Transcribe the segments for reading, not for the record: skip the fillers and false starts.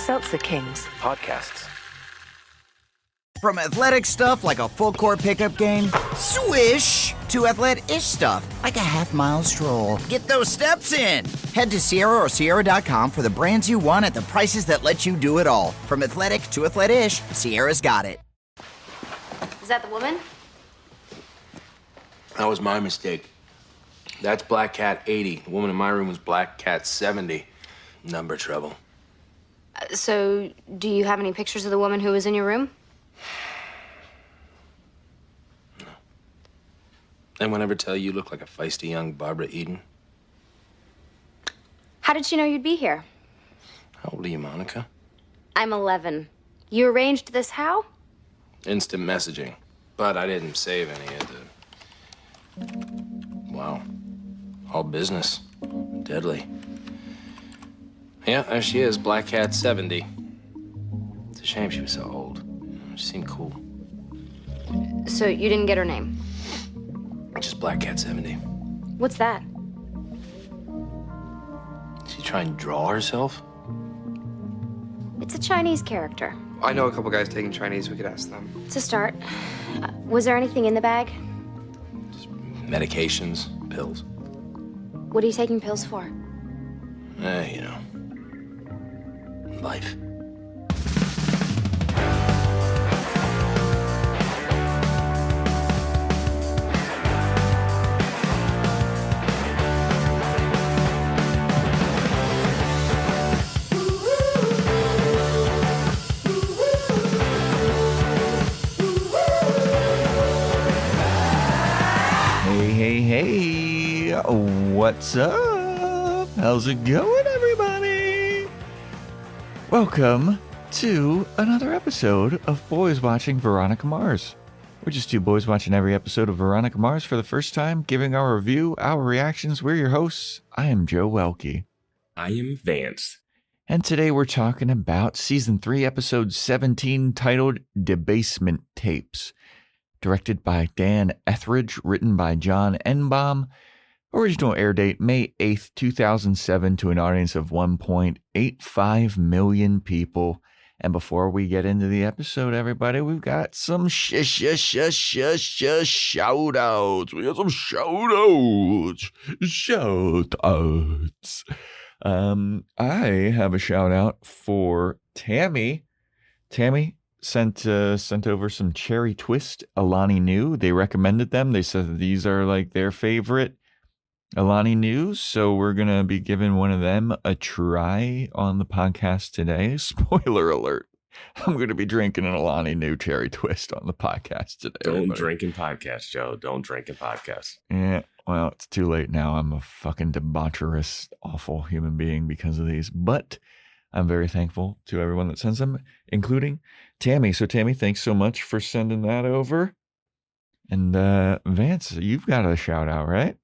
Seltzer Kings. Podcasts. From athletic stuff like a full-court pickup game, swish, to athlete-ish stuff like a half-mile stroll. Get those steps in. Head to Sierra or Sierra.com for the brands you want at the prices that let you do it all. From athletic to athlete-ish, Sierra's got it. Is that the woman? That was my mistake. That's Black Cat 80. The woman in my room was Black Cat 70. Number trouble. So, do you have any pictures of the woman who was in your room? No. Anyone ever tell you look like a feisty young Barbara Eden? How did she know you'd be here? How old are you, Monica? I'm 11. You arranged this how? Instant messaging. But I didn't save any of the... Wow. All business. Deadly. Yeah, there she is, Black Cat 70. It's a shame she was so old. She seemed cool. So, you didn't get her name? Just Black Cat 70. What's that? Did she try and draw herself? It's a Chinese character. I know a couple guys taking Chinese. We could ask them. To start, was there anything in the bag? Just medications, pills. What are you taking pills for? You know. Life. Hey, what's up? How's it going, everybody? Welcome to another episode of Boys Watching Veronica Mars. We're just two boys watching every episode of Veronica Mars for the first time, giving our review, our reactions. We're your hosts. I am Joe Welke. I am Vance. And today we're talking about Season 3, Episode 17, titled Debasement Tapes. Directed by Dan Etheridge, written by John Enbaum. Original air date May 8th, 2007, to an audience of 1.85 million people. And before we get into the episode, everybody, we've got some shout-outs. We got some shout-outs. Shout-outs. I have a shout-out for Tammy. Tammy sent over some Cherry Twist Alani Nu. They recommended them. They said that these are like their favorite Alani Nus, so we're gonna be giving one of them a try on the podcast today. Spoiler alert: I'm gonna be drinking an Alani Nu Cherry Twist on the podcast today. Don't drink in podcasts, Joe. Don't drink in podcasts. Yeah, well, it's too late now. I'm a fucking debaucherous, awful human being because of these, but I'm very thankful to everyone that sends them, including Tammy. So, Tammy, thanks so much for sending that over. And Vance, you've got a shout out, right?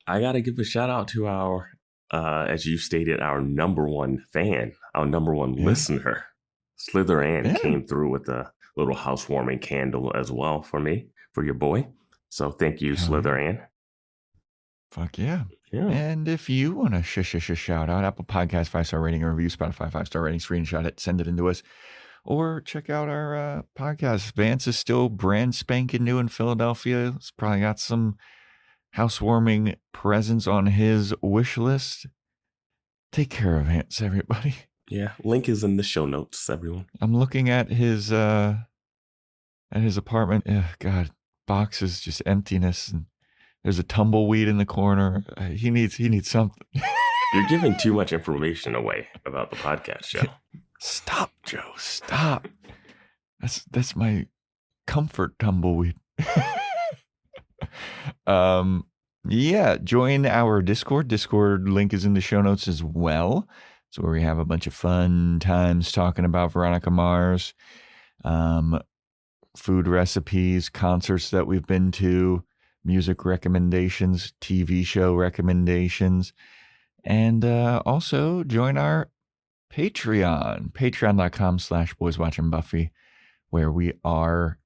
I got to give a shout out to our, as you stated, our number one fan, our number one listener. Slither Ann came through with a little housewarming candle as well for me, for your boy. So thank you, Slither Ann. Fuck yeah. And if you want to shout out, Apple Podcast 5-star rating or review, Spotify 5-star rating, screenshot it, send it into us, or check out our podcast. Vance is still brand spanking new in Philadelphia. He's probably got some housewarming presents on his wish list. Take care of Vance, everybody. Yeah, link is in the show notes, everyone. I'm looking at his apartment. God, boxes, just emptiness, and there's a tumbleweed in the corner. He needs something. You're giving too much information away about the podcast show. Stop, Joe. Stop. That's my comfort tumbleweed. Yeah, join our Discord. Discord link is in the show notes as well. It's where we have a bunch of fun times talking about Veronica Mars, food recipes, concerts that we've been to, music recommendations, TV show recommendations, and also join our Patreon, patreon.com/boyswatchingbuffy, where we are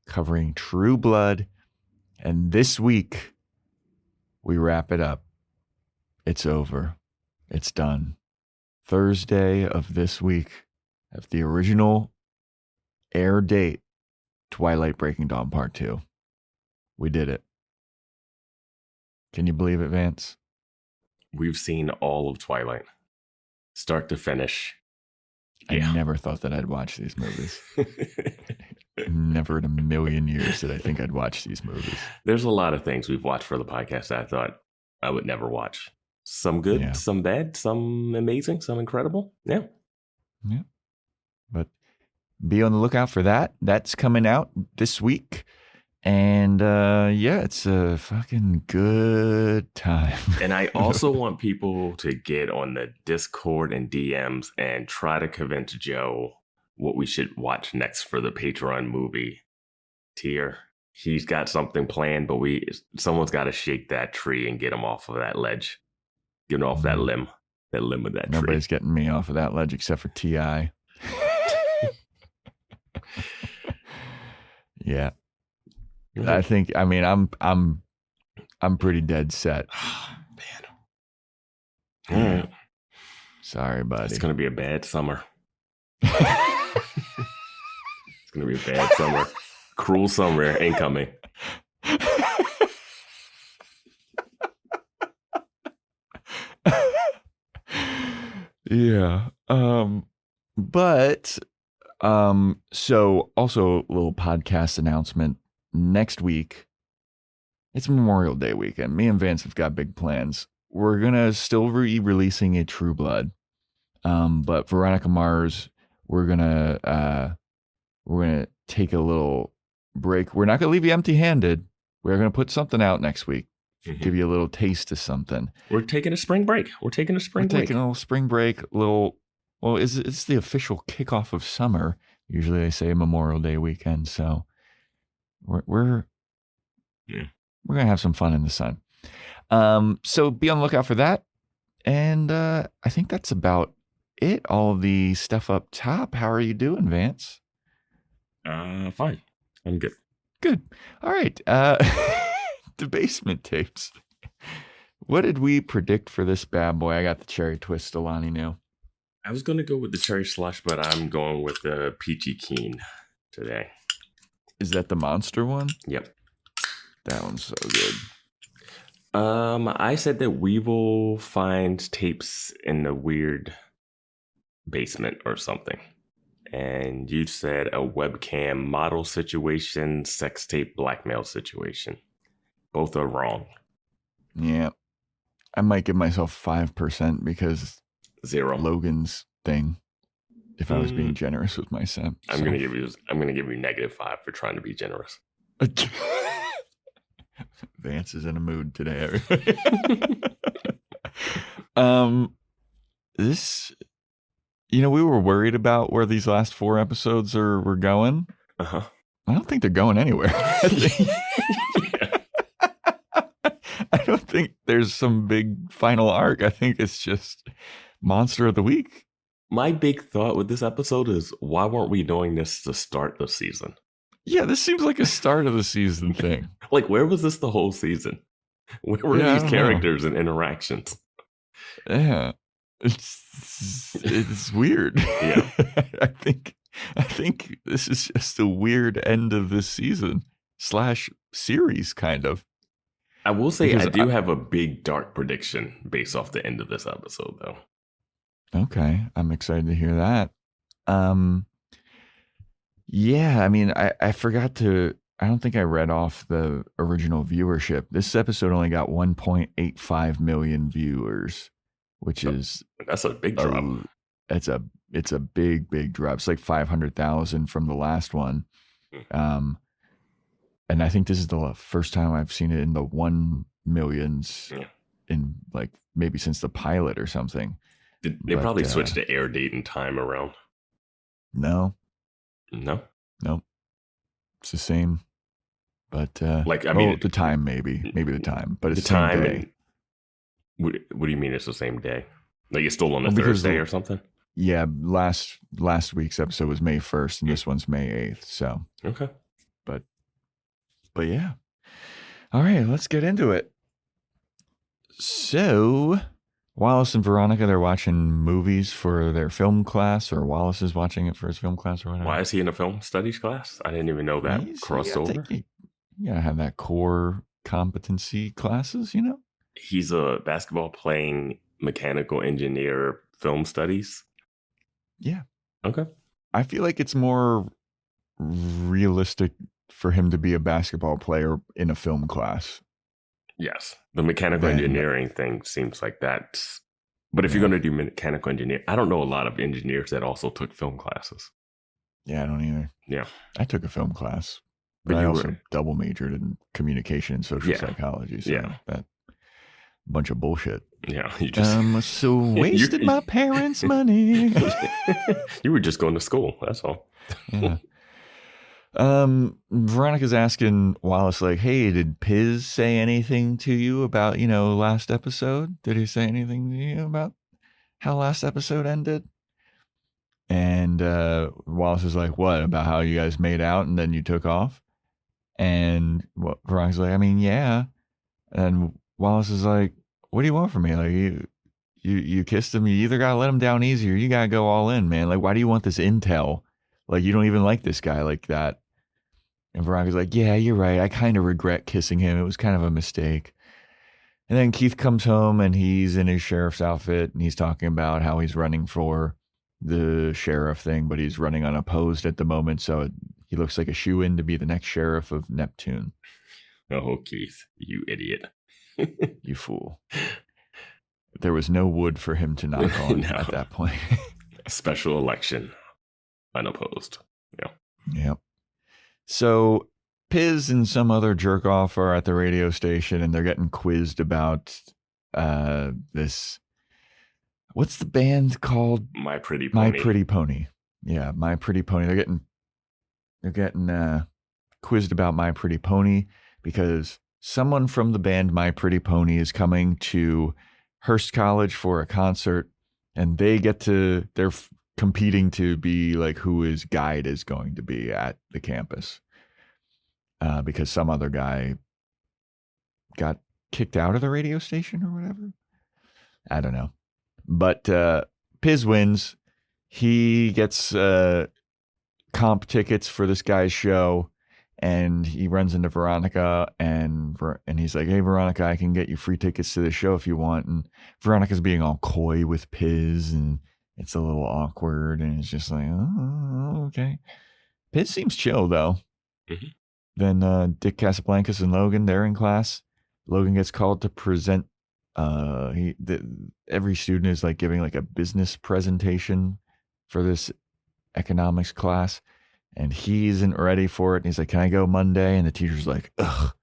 covering True Blood. And this week, we wrap it up. It's over. It's done. Thursday of this week, of the original air date, Twilight Breaking Dawn Part 2. We did it. Can you believe it, Vance? We've seen all of Twilight, start to finish. I never thought that I'd watch these movies. Never in a million years did I think I'd watch these movies. There's a lot of things we've watched for the podcast that I thought I would never watch. Some good, some bad, some amazing, some incredible. Yeah. But be on the lookout for that. That's coming out this week. And it's a fucking good time. And I also want people to get on the Discord and DMs and try to convince Joe what we should watch next for the Patreon movie tier. He's got something planned, but someone's got to shake that tree and get him off of that ledge. Get him off that limb of that tree. Nobody's getting me off of that ledge except for T.I. Yeah. I think. I mean, I'm pretty dead set. Man. All right. Sorry, buddy. It's gonna be a bad summer. It's gonna be a bad summer. Cruel summer incoming. Yeah. But so also a little podcast announcement. Next week, it's Memorial Day weekend. Me and Vance have got big plans. We're gonna still be releasing a True Blood, but Veronica Mars, we're gonna take a little break. We're not gonna leave you empty-handed. We're gonna put something out next week. Give you a little taste of something. We're taking a spring break. Taking a little spring break. It's the official kickoff of summer. Usually they say Memorial Day weekend, so. We're gonna have some fun in the sun. So be on the lookout for that. And I think that's about it. All the stuff up top. How are you doing, Vance? Fine. I'm good. Good. All right. Debasement tapes. What did we predict for this bad boy? I got the cherry twist. Alani knew. I was gonna go with the cherry slush, but I'm going with the peachy keen today. Is that the monster one? Yep. That one's so good. I said that we will find tapes in the weird basement or something. And you said a webcam model situation, sex tape blackmail situation. Both are wrong. Yeah. I might give myself 5% because 0. Logan's thing. If I was being generous with my son. I'm gonna give you -5 for trying to be generous. Vance is in a mood today. This, we were worried about where these last 4 episodes were going. Uh-huh. I don't think they're going anywhere. I don't think there's some big final arc. I think it's just Monster of the Week. My big thought with this episode is, why weren't we doing this to start the season? Yeah, this seems like a start of the season thing. Like, where was this the whole season? Where were these characters and interactions? Yeah, it's weird. Yeah, I think this is just a weird end of this season / series, kind of. I will say I do have a big dark prediction based off the end of this episode, though. Okay, I'm excited to hear that. Yeah, I mean, I forgot to. I don't think I read off the original viewership. This episode only got 1.85 million viewers, which is that's a big drop. It's a big drop. It's like 500,000 from the last one. And I think this is the first time I've seen it in the 1 millions in like maybe since the pilot or something. They probably switched the air date and time around. No. It's the same. But the time maybe the time, but it's the same day. What do you mean it's the same day? Like it's still on a Thursday or something? Yeah, last week's episode was May 1st and this one's May 8th. So okay, but yeah. All right, let's get into it. So Wallace and Veronica, they're watching movies for their film class, or Wallace is watching it for his film class or whatever. Why is he in a film studies class? I didn't even know that crossover. You gotta have that core competency classes, you know? He's a basketball playing mechanical engineer, film studies. Yeah. Okay. I feel like it's more realistic for him to be a basketball player in a film class. Yes. The mechanical engineering thing seems like that's... But if you're going to do mechanical engineering, I don't know a lot of engineers that also took film classes. Yeah, I don't either. Yeah. I took a film class, but I also double majored in communication and social psychology. So that bunch of bullshit. Yeah. You just... so wasted my parents' money. You were just going to school. That's all. Yeah. Veronica's asking Wallace, like, hey, did Piz say anything to you about, last episode? Did he say anything to you about how last episode ended? And Wallace is like, what, about how you guys made out and then you took off? And Veronica's like, I mean, yeah. And Wallace is like, what do you want from me? Like, you kissed him, you either gotta let him down easy or you gotta go all in, man. Like, why do you want this intel? Like, you don't even like this guy like that. And Veronica's like, yeah, you're right. I kind of regret kissing him. It was kind of a mistake. And then Keith comes home and he's in his sheriff's outfit and he's talking about how he's running for the sheriff thing, but he's running unopposed at the moment. So he looks like a shoo-in to be the next sheriff of Neptune. Oh, Keith, you idiot. You fool. There was no wood for him to knock on at that point. Special election. Unopposed. Yeah. Yep. So Piz and some other jerk off are at the radio station and they're getting quizzed about this. What's the band called? My Pretty Pony. My Pretty Pony. Yeah, My Pretty Pony. They're getting quizzed about My Pretty Pony because someone from the band My Pretty Pony is coming to Hearst College for a concert, and they're competing to be like who his guide is going to be at the campus, because some other guy got kicked out of the radio station or whatever. I don't know. But Piz wins. He gets comp tickets for this guy's show, and he runs into Veronica, and he's like, hey, Veronica, I can get you free tickets to the show if you want. And Veronica's being all coy with Piz, and it's a little awkward, and it's just like, oh, okay. Piz seems chill, though. Mm-hmm. Then Dick Casablancas and Logan, they're in class. Logan gets called to present. Every student is like giving like a business presentation for this economics class, and he isn't ready for it. And he's like, can I go Monday? And the teacher's like, ugh,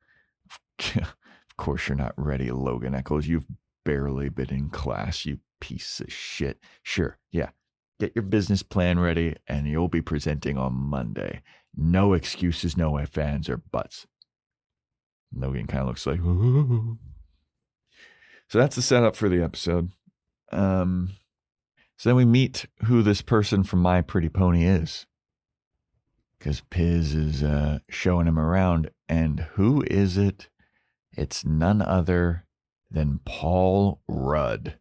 of course you're not ready, Logan Eccles. You've barely been in class, you piece of shit. Sure, yeah. Get your business plan ready and you'll be presenting on Monday. No excuses, no ifs, ands, or buts. Logan kind of looks like, ooh. So that's the setup for the episode. So then we meet who this person from My Pretty Pony is. Because Piz is showing him around. And who is it? It's none other than Paul Rudd.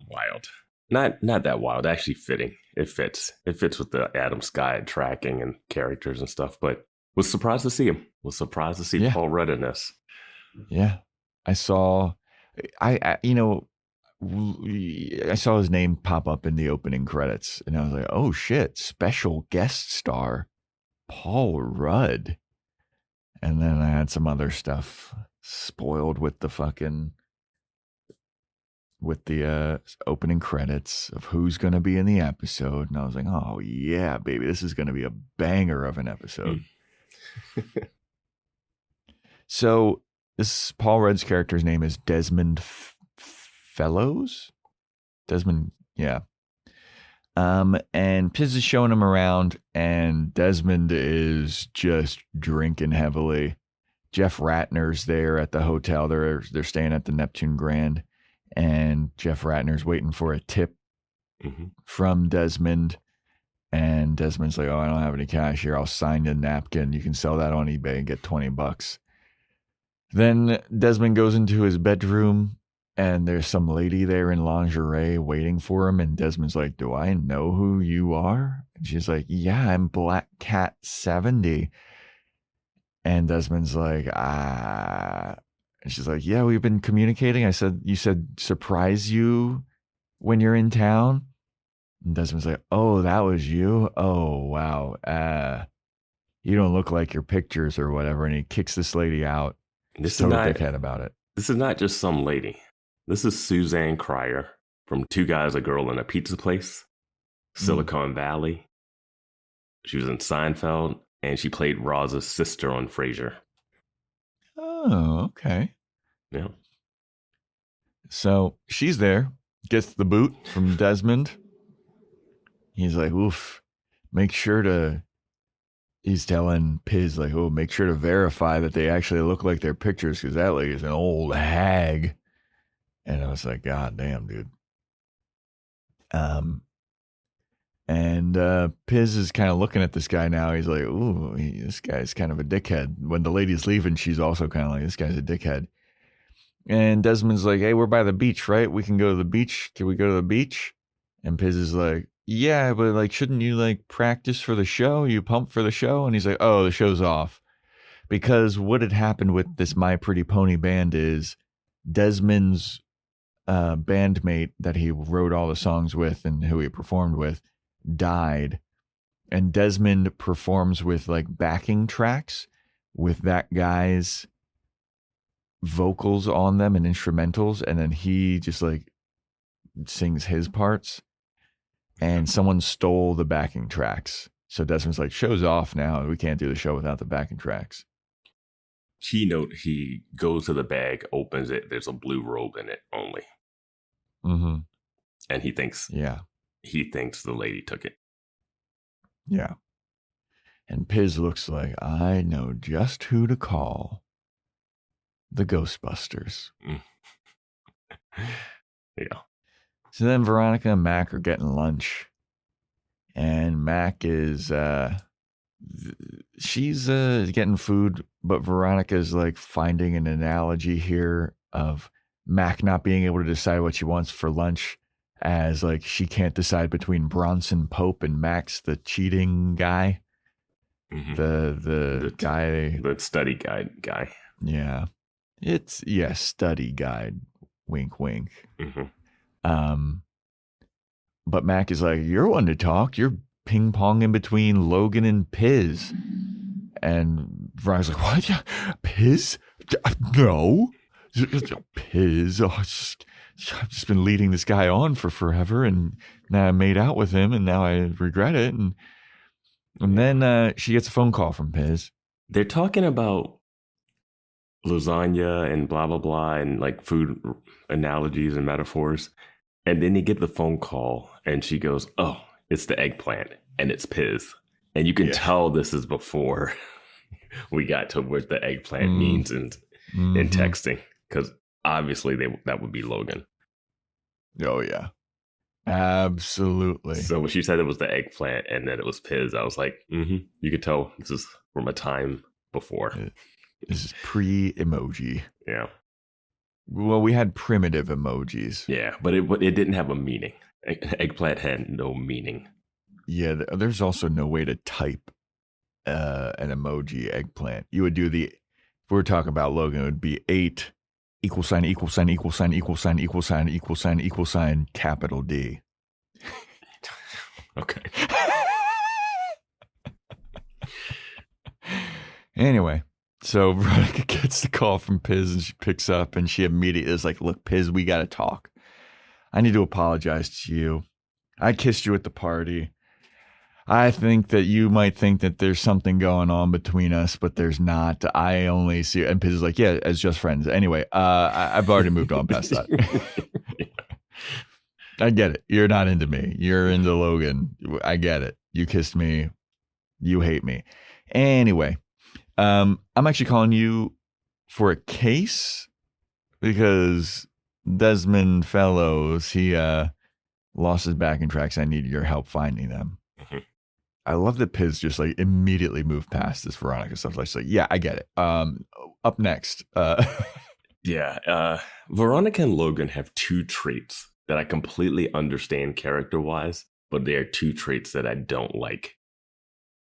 Wild. Not that wild. Actually fitting. It fits. It fits with the Adam Sky tracking and characters and stuff. But was surprised to see him. Was surprised to see Paul Rudd in this. Yeah. I saw his name pop up in the opening credits. And I was like, oh shit, special guest star Paul Rudd. And then I had some other stuff spoiled with the opening credits of who's going to be in the episode. And I was like, oh yeah, baby, this is going to be a banger of an episode. So this Paul Rudd's character's name is Desmond Fellows. Desmond, yeah. And Piz is showing him around, and Desmond is just drinking heavily. Jeff Ratner's there at the hotel. They're staying at the Neptune Grand, and Jeff Ratner's waiting for a tip from Desmond. And Desmond's like, oh, I don't have any cash here. I'll sign a napkin. You can sell that on eBay and get $20. Then Desmond goes into his bedroom and there's some lady there in lingerie waiting for him, and Desmond's like, do I know who you are? And she's like, yeah, I'm Black Cat 70. And Desmond's like, and she's like, yeah, we've been communicating. You said surprise you when you're in town. And Desmond's like, oh, that was you? Oh, wow. You don't look like your pictures or whatever. And he kicks this lady out. This Total is not dickhead about it. This is not just some lady. This is Suzanne Cryer from Two Guys, a Girl, in a Pizza Place, Silicon Valley. She was in Seinfeld, and she played Roz's sister on Frasier. Oh, okay. Yeah. So she's there, gets the boot from Desmond. He's like, oof, he's telling Piz, like, oh, make sure to verify that they actually look like their pictures, because that lady's an old hag. And I was like, God damn, dude. And Piz is kind of looking at this guy now. He's like, ooh, this guy's kind of a dickhead. When the lady's leaving, she's also kind of like, this guy's a dickhead. And Desmond's like, hey, we're by the beach, right? We can go to the beach. Can we go to the beach? And Piz is like, yeah, but like, shouldn't you like practice for the show? You pump for the show? And he's like, oh, the show's off. Because what had happened with this My Pretty Pony band is Desmond's bandmate that he wrote all the songs with and who he performed with died. And Desmond performs with like backing tracks with that guy's vocals on them and instrumentals. And then he just like sings his parts. And someone stole the backing tracks. So Desmond's like, show's off now. We can't do the show without the backing tracks. Keynote, he goes to the bag, opens it. There's a blue robe in it only. Mm-hmm. And he thinks the lady took it. Yeah. And Piz looks like, I know just who to call. The Ghostbusters. Yeah. So then Veronica and Mac are getting lunch. And Mac is, she's getting food, but Veronica's like finding an analogy here of Mac not being able to decide what she wants for lunch, as like she can't decide between Bronson Pope and Max, the cheating guy. Mm-hmm. The guy. The study guide guy. Yeah. Study guide. Wink, wink. Mm-hmm. But Mac is like, you're one to talk. You're ping-ponging between Logan and Piz. And Veronica's like, what? Piz? No. Piz? Oh, I've just been leading this guy on for forever, and now I made out with him, and now I regret it. And then she gets a phone call from Piz. They're talking about lasagna and blah, blah, blah, and like food analogies and metaphors. And then they get the phone call, and she goes, oh, it's the eggplant, and it's Piz. And you can tell this is before we got to what the eggplant means in texting, because obviously that would be Logan. Oh, yeah. Absolutely. So when she said it was the eggplant and then it was Piz, I was like, you could tell this is from a time before. This is pre-emoji. Yeah. Well, we had primitive emojis. Yeah, but it didn't have a meaning. Eggplant had no meaning. Yeah, there's also no way to type an emoji eggplant. You would do if we're talking about Logan, it would be 8 == capital D. Okay. Anyway, so Veronica gets the call from Piz, and she picks up, and she immediately is like, look, Piz, we got to talk. I need to apologize to you. I kissed you at the party. I think that you might think that there's something going on between us, but there's not. I only see, and Piz is like, yeah, as just friends. Anyway, I've already moved on past that. I get it. You're not into me. You're into Logan. I get it. You kissed me. You hate me. Anyway, I'm actually calling you for a case because Desmond Fellows, he lost his backing tracks. I need your help finding them. Mm-hmm. I love that Piz just like immediately moved past this Veronica stuff. Like, yeah, I get it. Up next, Yeah. Veronica and Logan have two traits that I completely understand character-wise, but they are two traits that I don't like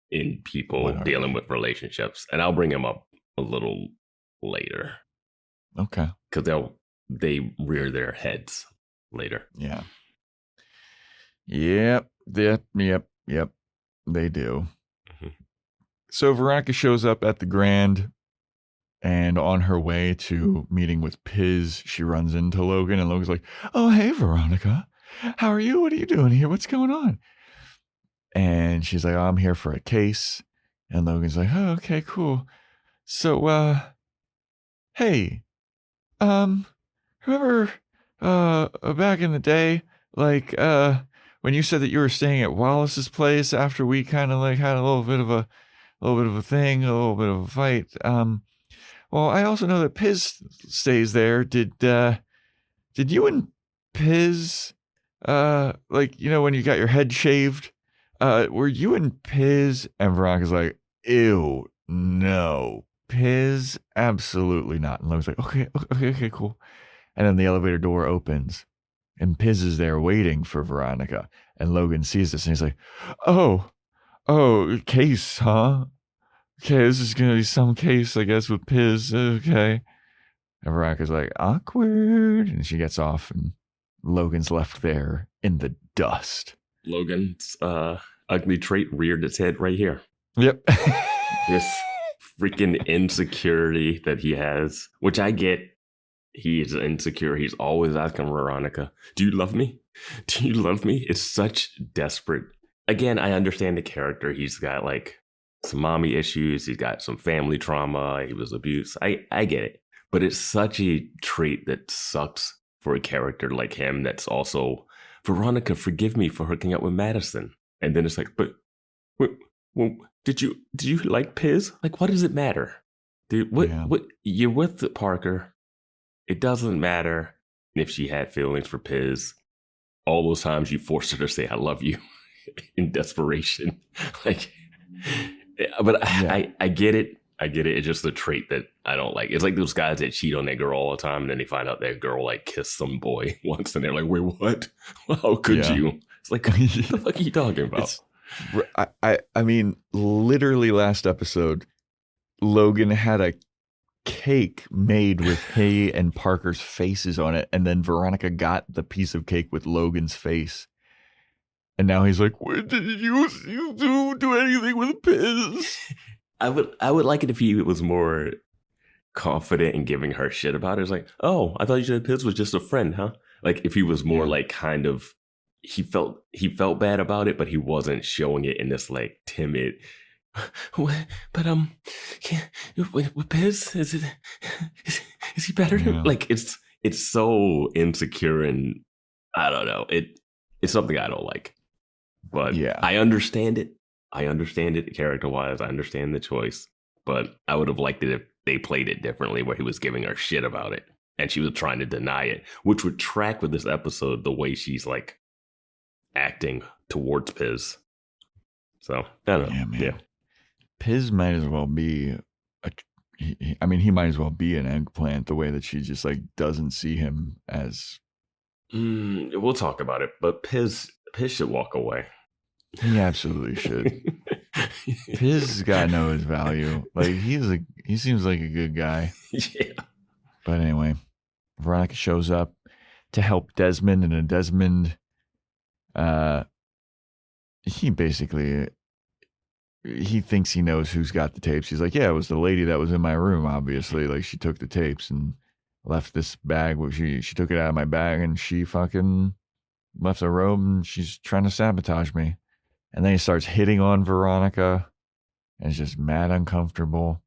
in people dealing with relationships. And I'll bring them up a little later. Okay. Because they rear their heads later. Yeah. Yep. They do. Mm-hmm. So Veronica shows up at the Grand, and on her way to meeting with Piz, she runs into Logan, and Logan's like, "Oh, hey, Veronica. How are you? What are you doing here? What's going on?" And she's like, "Oh, I'm here for a case." And Logan's like, "Oh, okay, cool. So, hey, remember, back in the day, like, when you said that you were staying at Wallace's place after we kind of like had a little bit of a thing, a little bit of a fight. Well, I also know that Piz stays there. Did you and Piz, like, you know, when you got your head shaved, were you and Piz?" And Veronica's like, "Ew, no, Piz, absolutely not." And Logan's like, okay, cool. And then the elevator door opens, and Piz is there waiting for Veronica. And Logan sees this, and he's like, "Oh, case, huh? Okay, this is going to be some case, I guess, with Piz. Okay." And Veronica's like, "Awkward." And she gets off, and Logan's left there in the dust. Logan's ugly trait reared its head right here. Yep. This freaking insecurity that he has, which I get. He is insecure. He's always asking Veronica, "Do you love me? Do you love me?" It's such desperate. Again, I understand the character. He's got like some mommy issues. He's got some family trauma. He was abused. I get it. But it's such a trait that sucks for a character like him that's also, "Veronica, forgive me for hooking up with Madison." And then it's like, "But well, did you like Piz? Like, what does it matter? What you're with Parker. It doesn't matter if she had feelings for Piz. All those times you forced her to say 'I love you' in desperation." Like, but yeah. I get it. I get it. It's just the trait that I don't like. It's like those guys that cheat on their girl all the time, and then they find out their girl like kissed some boy once, and they're like, "Wait, what? How could you?" It's like, what the fuck are you talking about? I mean, literally last episode, Logan had a cake made with he and Parker's faces on it, and then Veronica got the piece of cake with Logan's face, and now he's like, "What did you do anything with Piz?" I would like it if he was more confident in giving her shit about it. It's like, "Oh, I thought you said Piz was just a friend, huh?" Like if he was more like kind of, he felt bad about it, but he wasn't showing it in this like timid. But with Piz, is he better? Yeah. Like it's so insecure, and I don't know. It's something I don't like. But yeah, I understand it. Character wise. I understand the choice, but I would have liked it if they played it differently, where he was giving her shit about it and she was trying to deny it, which would track with this episode the way she's like acting towards Piz. So I don't know. Yeah, man. Yeah. Piz might as well be he might as well be an eggplant, the way that she just like doesn't see him as. We'll talk about it, but Piz should walk away. He absolutely should. Piz's got to know his value. Like he seems like a good guy. Yeah. But anyway, Veronica shows up to help Desmond, and Desmond, he basically. He thinks he knows who's got the tapes. He's like, "Yeah, it was the lady that was in my room, obviously. Like, she took the tapes and left this bag. Where she took it out of my bag, and she fucking left the robe, and she's trying to sabotage me." And then he starts hitting on Veronica, and it's just mad uncomfortable.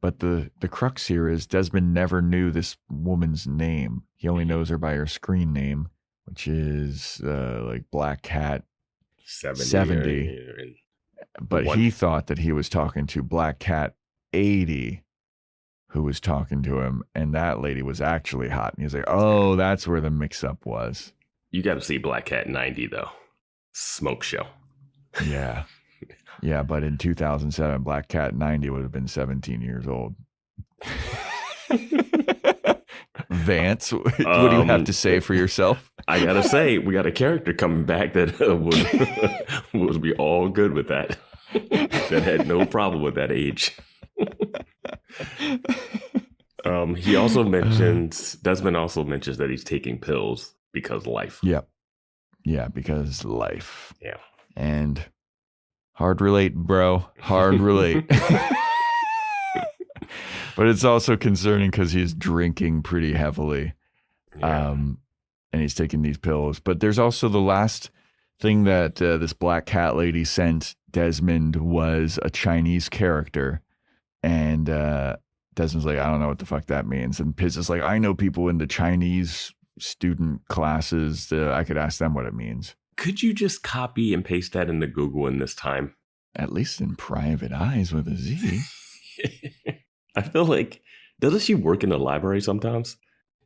But the crux here is Desmond never knew this woman's name. He only knows her by her screen name, which is like Black Cat 70. But he thought that he was talking to Black Cat 80, who was talking to him, and that lady was actually hot. And he was like, "Oh, that's where the mix-up was." You got to see Black Cat 90, though. Smoke show. Yeah. Yeah, but in 2007, Black Cat 90 would have been 17 years old. Vance, what do you have to say for yourself? I gotta say, we got a character coming back that would be all good with that. That had no problem with that age. He also mentions, Desmond also mentions that he's taking pills because life. Yep. Yeah, because life. Yeah. And hard relate, bro. Hard relate. But it's also concerning because he's drinking pretty heavily. Yeah. And he's taking these pills. But there's also the last thing that this black cat lady sent Desmond was a Chinese character. And Desmond's like, I don't know what the fuck that means. And Piz is like, I know people in the Chinese student classes. I could ask them what it means. Could you just copy and paste that into Google in this time? At least in Private Eyes with a Z. I feel like, doesn't she work in the library sometimes?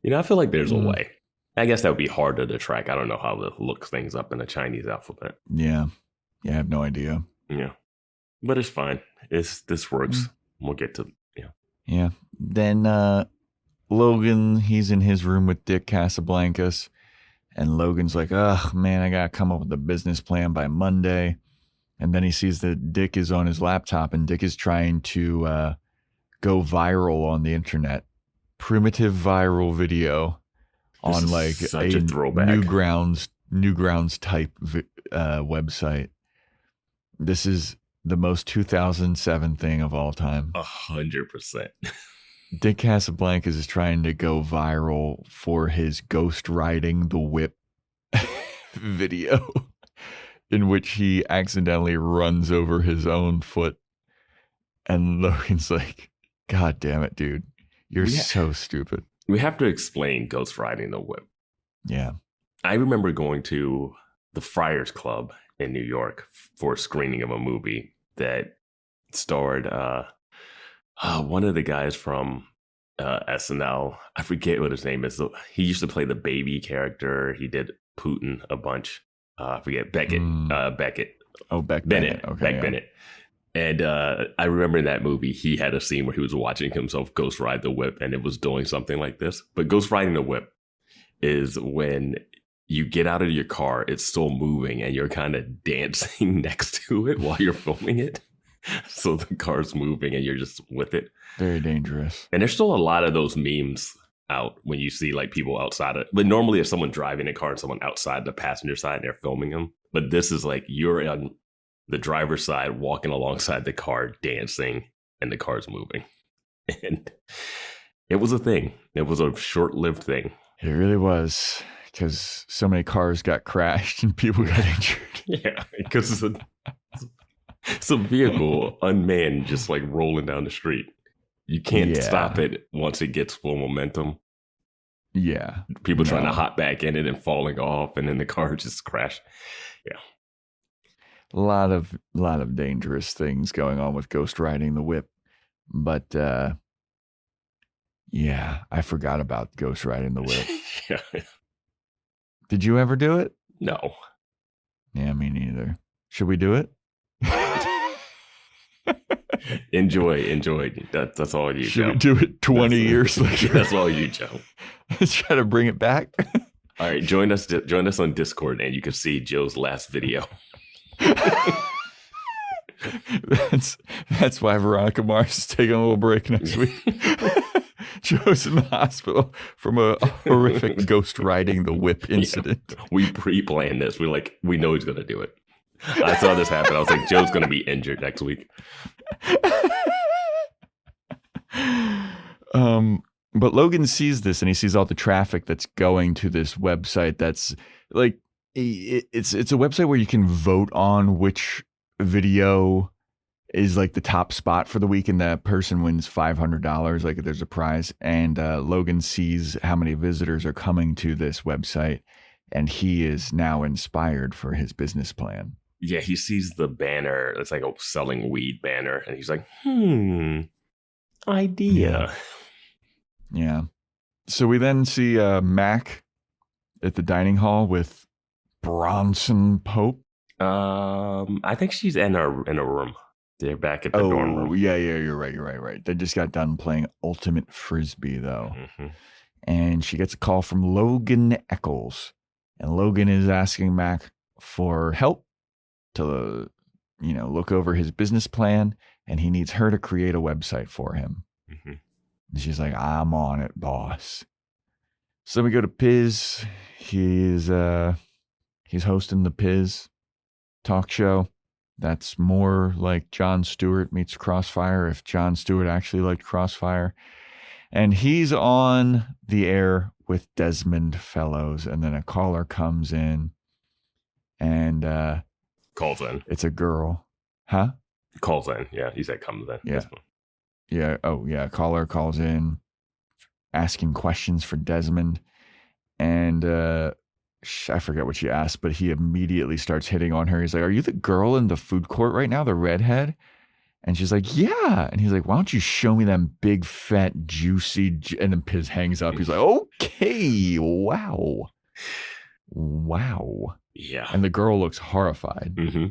You know, I feel like there's a way. I guess that would be harder to track. I don't know how to look things up in the Chinese alphabet. Yeah. I have no idea. Yeah. But it's fine. This works. We'll get to, Yeah. Then Logan, he's in his room with Dick Casablancas. And Logan's like, ugh, man, I got to come up with a business plan by Monday. And then he sees that Dick is on his laptop and Dick is trying to go viral on the internet. Primitive viral video on like such a throwback. Newgrounds type website. This is the most 2007 thing of all time. 100%. Dick Casablancas is trying to go viral for his ghost riding the whip video in which he accidentally runs over his own foot. And Logan's like, God damn it, dude. You're so stupid. We have to explain ghost riding the whip. Yeah. I remember going to the Friars Club in New York for a screening of a movie that starred one of the guys from SNL. I forget what his name is. He used to play the baby character. He did Putin a bunch. I forget Beckett. Beckett. Oh, Beck Bennett. Okay, Beck yeah. Bennett. And I remember in that movie, he had a scene where he was watching himself ghost ride the whip, and it was doing something like this. But ghost riding the whip is when you get out of your car, it's still moving, and you're kind of dancing next to it while you're filming it. So the car's moving, and you're just with it. Very dangerous. And there's still a lot of those memes out when you see like people outside it. But normally it's someone driving a car and someone outside the passenger side, and they're filming them. But this is like you're on the driver's side walking alongside the car dancing, and the car's moving. And it was a thing. It was a short-lived thing. It really was, because so many cars got crashed and people got injured. Yeah, because it's a vehicle unmanned just like rolling down the street. You can't stop it once it gets full momentum. Yeah. People trying to hop back in it and falling off, and then the car just crashed. Yeah. A lot of dangerous things going on with ghost riding the whip. But yeah, I forgot about ghost riding the whip. Yeah. Did you ever do it? No. Yeah, me neither. Should we do it? Enjoy. That's all you, Should Joe. we do it 20 years later? That's all you, Joe. Let's try to bring it back. All right, join us on Discord, and you can see Joe's last video. That's why Veronica Mars is taking a little break next week. Joe's in the hospital from a horrific ghost riding the whip incident. Yeah, we pre-planned this. We know he's going to do it. I saw this happen. I was like, Joe's going to be injured next week. But Logan sees this, and he sees all the traffic that's going to this website. That's like, it's a website where you can vote on which video is like the top spot for the week, and that person wins $500. Like there's a prize. And Logan sees how many visitors are coming to this website, and he is now inspired for his business plan. Yeah, he sees the banner. It's like a selling weed banner, and he's like, idea. Yeah. So we then see Mac at the dining hall with Bronson Pope. I think she's in a room. They're back at the dorm room. Yeah, you're right. They just got done playing Ultimate Frisbee, though. Mm-hmm. and she gets a call from Logan Eccles. And Logan is asking Mac for help to, look over his business plan, and he needs her to create a website for him. Mm-hmm. And she's like, I'm on it, boss. So we go to Piz. He's hosting the Piz talk show. That's more like Jon Stewart meets Crossfire, if Jon Stewart actually liked Crossfire. And he's on the air with Desmond Fellows, and then a caller comes in, and Calls in. it's a girl. Huh? Calls in. Yeah, he said comes in. Yeah. Yeah. Oh, yeah. Caller calls in asking questions for Desmond. And I forget what she asked, but he immediately starts hitting on her. He's like, are you the girl in the food court right now, the redhead? And she's like, yeah. And he's like, why don't you show me them big, fat, juicy... And then Piz hangs up. He's like, okay, wow. Wow. Yeah. And the girl looks horrified. Mm-hmm.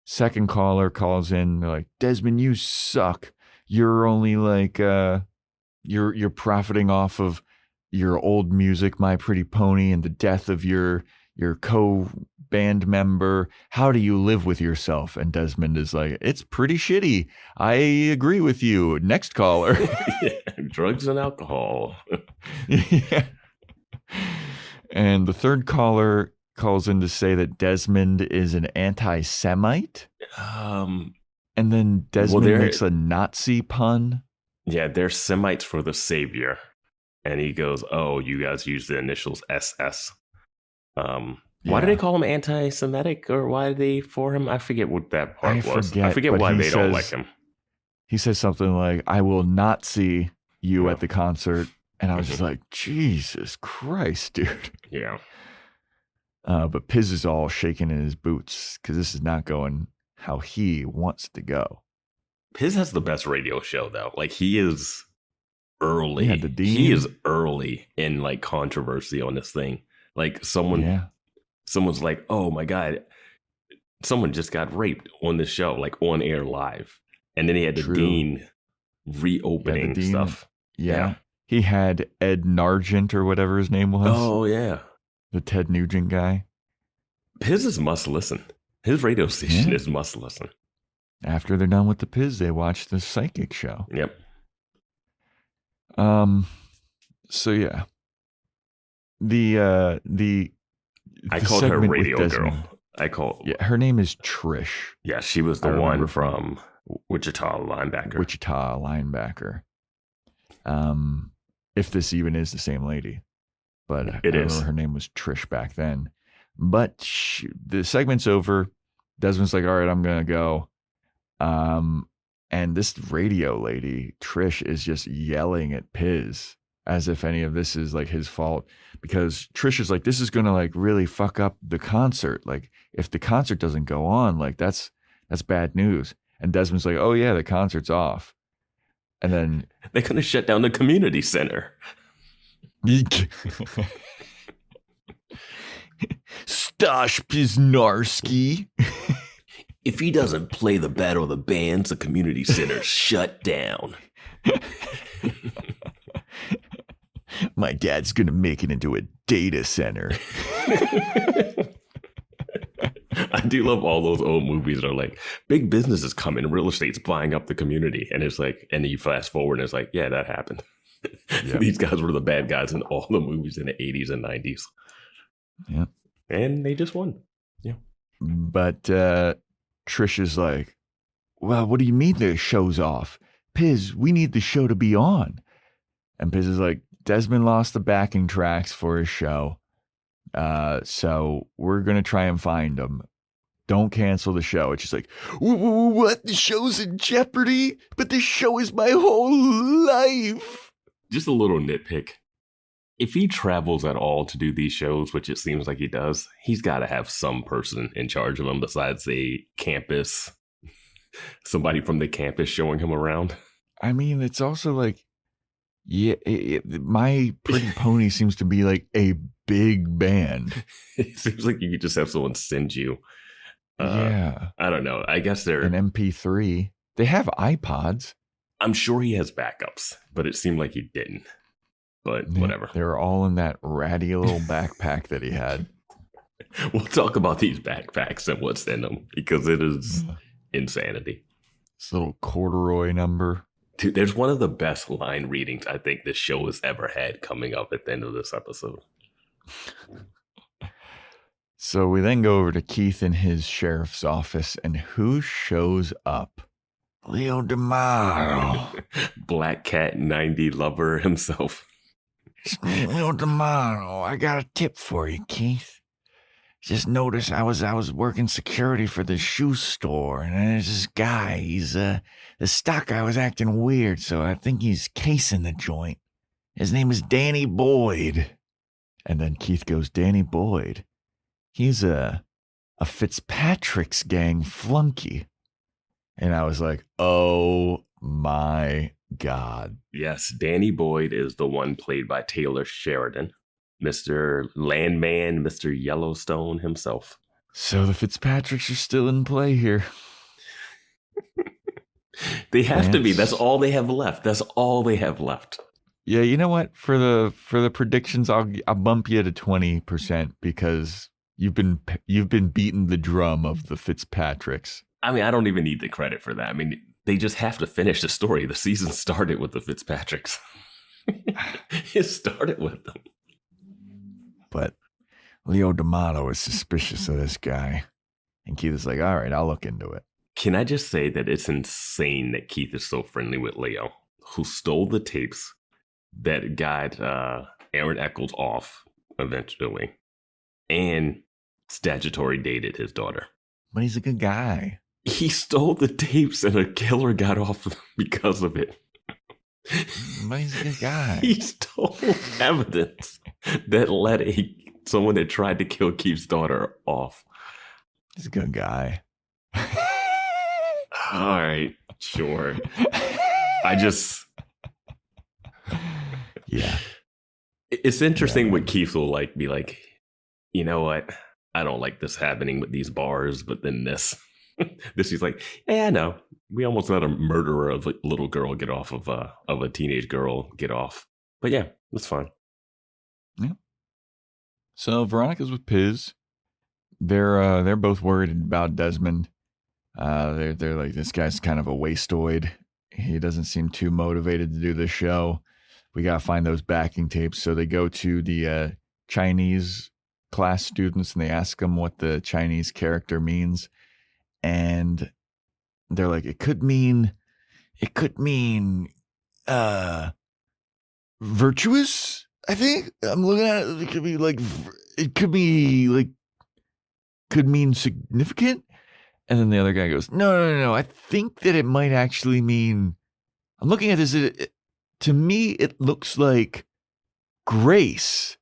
Second caller calls in. They're like, Desmond, you suck. You're only like, you're profiting off of your old music, My Pretty Pony, and the death of your co-band member. How do you live with yourself? And Desmond is like, it's pretty shitty. I agree with you. Next caller. Yeah, drugs and alcohol. Yeah. And the third caller calls in to say that Desmond is an anti-Semite. And then Desmond makes a Nazi pun. Yeah, they're Semites for the savior. And he goes, oh, you guys use the initials SS. Why do they call him anti-Semitic, or why are they for him? I forget what that part was. I forget why they don't like him. He says something like, I will not see you at the concert. And I was just like, Jesus Christ, dude. Yeah. But Piz is all shaking in his boots because this is not going how he wants to go. Piz has the best radio show, though. Like, he is early. Yeah, the Dean. He is early in, like, controversy on this thing. Like, someone's like, oh, my God, someone just got raped on this show, like, on air live. And then he had the Dean reopening the Dean, stuff. Yeah. He had Ed Nugent or whatever his name was. Oh, yeah. The Ted Nugent guy. His is must listen. His radio station is must listen. After they're done with the Piz, they watch the psychic show. Yep. So yeah. I called her Radio Girl. Her name is Trish. Yeah, she was the one from Wichita linebacker. If this even is the same lady. But I remember her name was Trish back then. But the segment's over. Desmond's like, all right, I'm going to go. And this radio lady, Trish, is just yelling at Piz as if any of this is like his fault. Because Trish is like, this is going to like really fuck up the concert. Like if the concert doesn't go on, like that's bad news. And Desmond's like, oh yeah, the concert's off. And then they're going to shut down the community center. Stosh Piznarski. If he doesn't play the Battle of the Bands, the community center's shut down. My dad's going to make it into a data center. I do love all those old movies that are like, big business is coming, real estate's buying up the community. And it's like, and then you fast forward and it's like, yeah, that happened. Yep. These guys were the bad guys in all the movies in the 80s and 90s. Yeah. And they just won. Yeah. But Trish is like, well, what do you mean the show's off? Piz, we need the show to be on. And Piz is like, Desmond lost the backing tracks for his show. So we're going to try and find them. Don't cancel the show. It's just like, what? The show's in jeopardy? But the show is my whole life. Just a little nitpick. If he travels at all to do these shows, which it seems like he does, he's got to have some person in charge of him besides a campus, somebody from the campus showing him around. I mean, it's also like, yeah, My Pretty Pony seems to be like a big band. It seems like you could just have someone send you. I don't know. I guess they're an MP3. They have iPods. I'm sure he has backups, but it seemed like he didn't. but whatever. They were all in that ratty little backpack that he had. We'll talk about these backpacks and what's in them because it is insanity. This little corduroy number. Dude, there's one of the best line readings I think this show has ever had coming up at the end of this episode. So we then go over to Keith in his sheriff's office, and who shows up? Leo D'Amato. Black Cat 90 lover himself. It's me, Leo D'Amato. I got a tip for you, Keith. Just noticed I was working security for the shoe store, and there's this guy. He's the stock guy was acting weird, so I think he's casing the joint. His name is Danny Boyd. And then Keith goes, Danny Boyd. He's a Fitzpatrick's gang flunky. And I was like, oh my God. Yes, Danny Boyd is the one played by Taylor Sheridan. Mr. Landman, Mr. Yellowstone himself. So the Fitzpatricks are still in play here. They have to be. That's all they have left. That's all they have left. Yeah, you know what? For the predictions, I'll bump you to 20% because you've been beating the drum of the Fitzpatricks. I mean, I don't even need the credit for that. I mean, they just have to finish the story. The season started with the Fitzpatricks. It started with them. But Leo D'Amato is suspicious of this guy. And Keith is like, all right, I'll look into it. Can I just say that it's insane that Keith is so friendly with Leo, who stole the tapes that got Aaron Eccles off eventually and statutory dated his daughter. But he's a good guy. He stole the tapes and a killer got off because of it. But he's a good guy. He stole evidence that let someone that tried to kill Keith's daughter off. He's a good guy. All right, sure. Yeah. It's interesting when Keith will be like, you know what? I don't like this happening with these bars, but then this he's like, yeah, I know. We almost let a murderer of a little girl get off of a teenage girl get off. But yeah, that's fine. Yeah. So Veronica's with Piz. They're both worried about Desmond. They're like, this guy's kind of a wasteoid. He doesn't seem too motivated to do this show. We gotta find those backing tapes. So they go to the Chinese class students and they ask them what the Chinese character means. And they're like, it could mean virtuous, I think. I'm looking at it. Could mean significant. And then the other guy goes, no. I think that it might actually mean, I'm looking at this. To me, it looks like grace.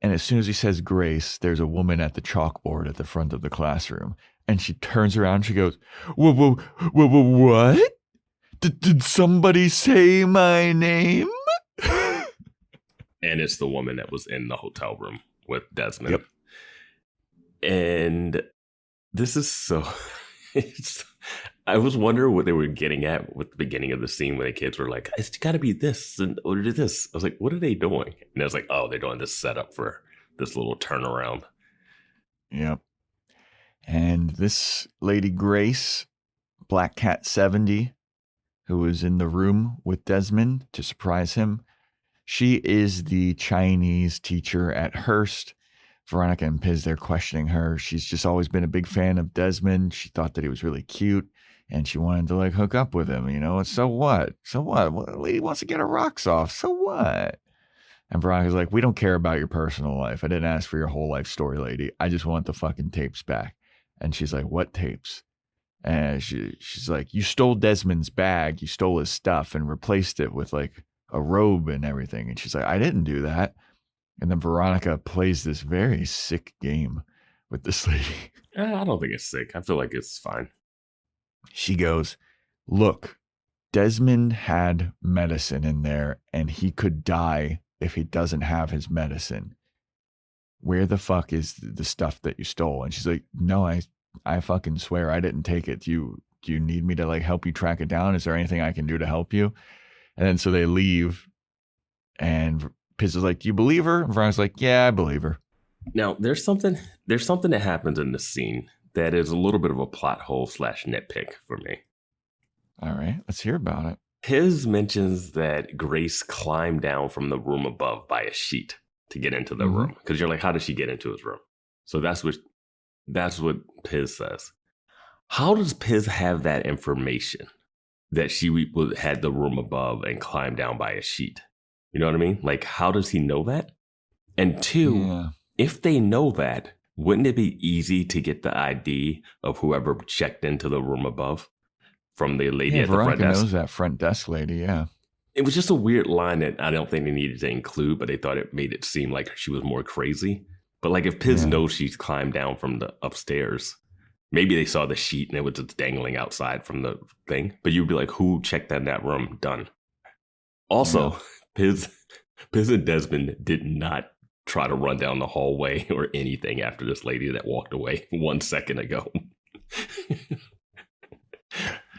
And as soon as he says grace, there's a woman at the chalkboard at the front of the classroom. And she turns around and she goes, whoa, what? Did somebody say my name? And it's the woman that was in the hotel room with Desmond. Yep. And this is so... I was wondering what they were getting at with the beginning of the scene when the kids were like, it's got to be this and or this. I was like, what are they doing? And I was like, oh, they're doing this setup for this little turnaround. Yep. And this lady Grace, Black Cat 70, who was in the room with Desmond to surprise him, she is the Chinese teacher at Hearst. Veronica and Piz, they're questioning her. She's just always been a big fan of Desmond. She thought that he was really cute, and she wanted to hook up with him, So what? Well, the lady wants to get her rocks off. So what? And Veronica's like, we don't care about your personal life. I didn't ask for your whole life story, lady. I just want the fucking tapes back. And she's like, what tapes? And she's like, you stole Desmond's bag. You stole his stuff and replaced it with a robe and everything. And she's like, I didn't do that. And then Veronica plays this very sick game with this lady. I don't think it's sick. I feel like it's fine. She goes, look, Desmond had medicine in there and he could die if he doesn't have his medicine. Where the fuck is the stuff that you stole? And she's like, no, I fucking swear I didn't take it. Do you need me to help you track it down? Is there anything I can do to help you? And then so they leave. And Piz is like, "Do you believe her?" And Veronica's like, "Yeah, I believe her." Now, there's something that happens in this scene that is a little bit of a plot hole / nitpick for me. All right, let's hear about it. Piz mentions that Grace climbed down from the room above by a sheet to get into the room. Because you're like, how did she get into his room? So that's what Piz says. How does Piz have that information that she had the room above and climbed down by a sheet? You know what I mean? Like, how does he know that? And two, if they know that, wouldn't it be easy to get the ID of whoever checked into the room above from the lady at the front Veronica desk? knows that front desk lady, yeah. It was just a weird line that I don't think they needed to include, but they thought it made it seem like she was more crazy. But like if Piz knows she's climbed down from the upstairs, maybe they saw the sheet and it was just dangling outside from the thing. But you'd be like, who checked in that room? Done. Also, Piz and Desmond did not try to run down the hallway or anything after this lady that walked away 1 second ago.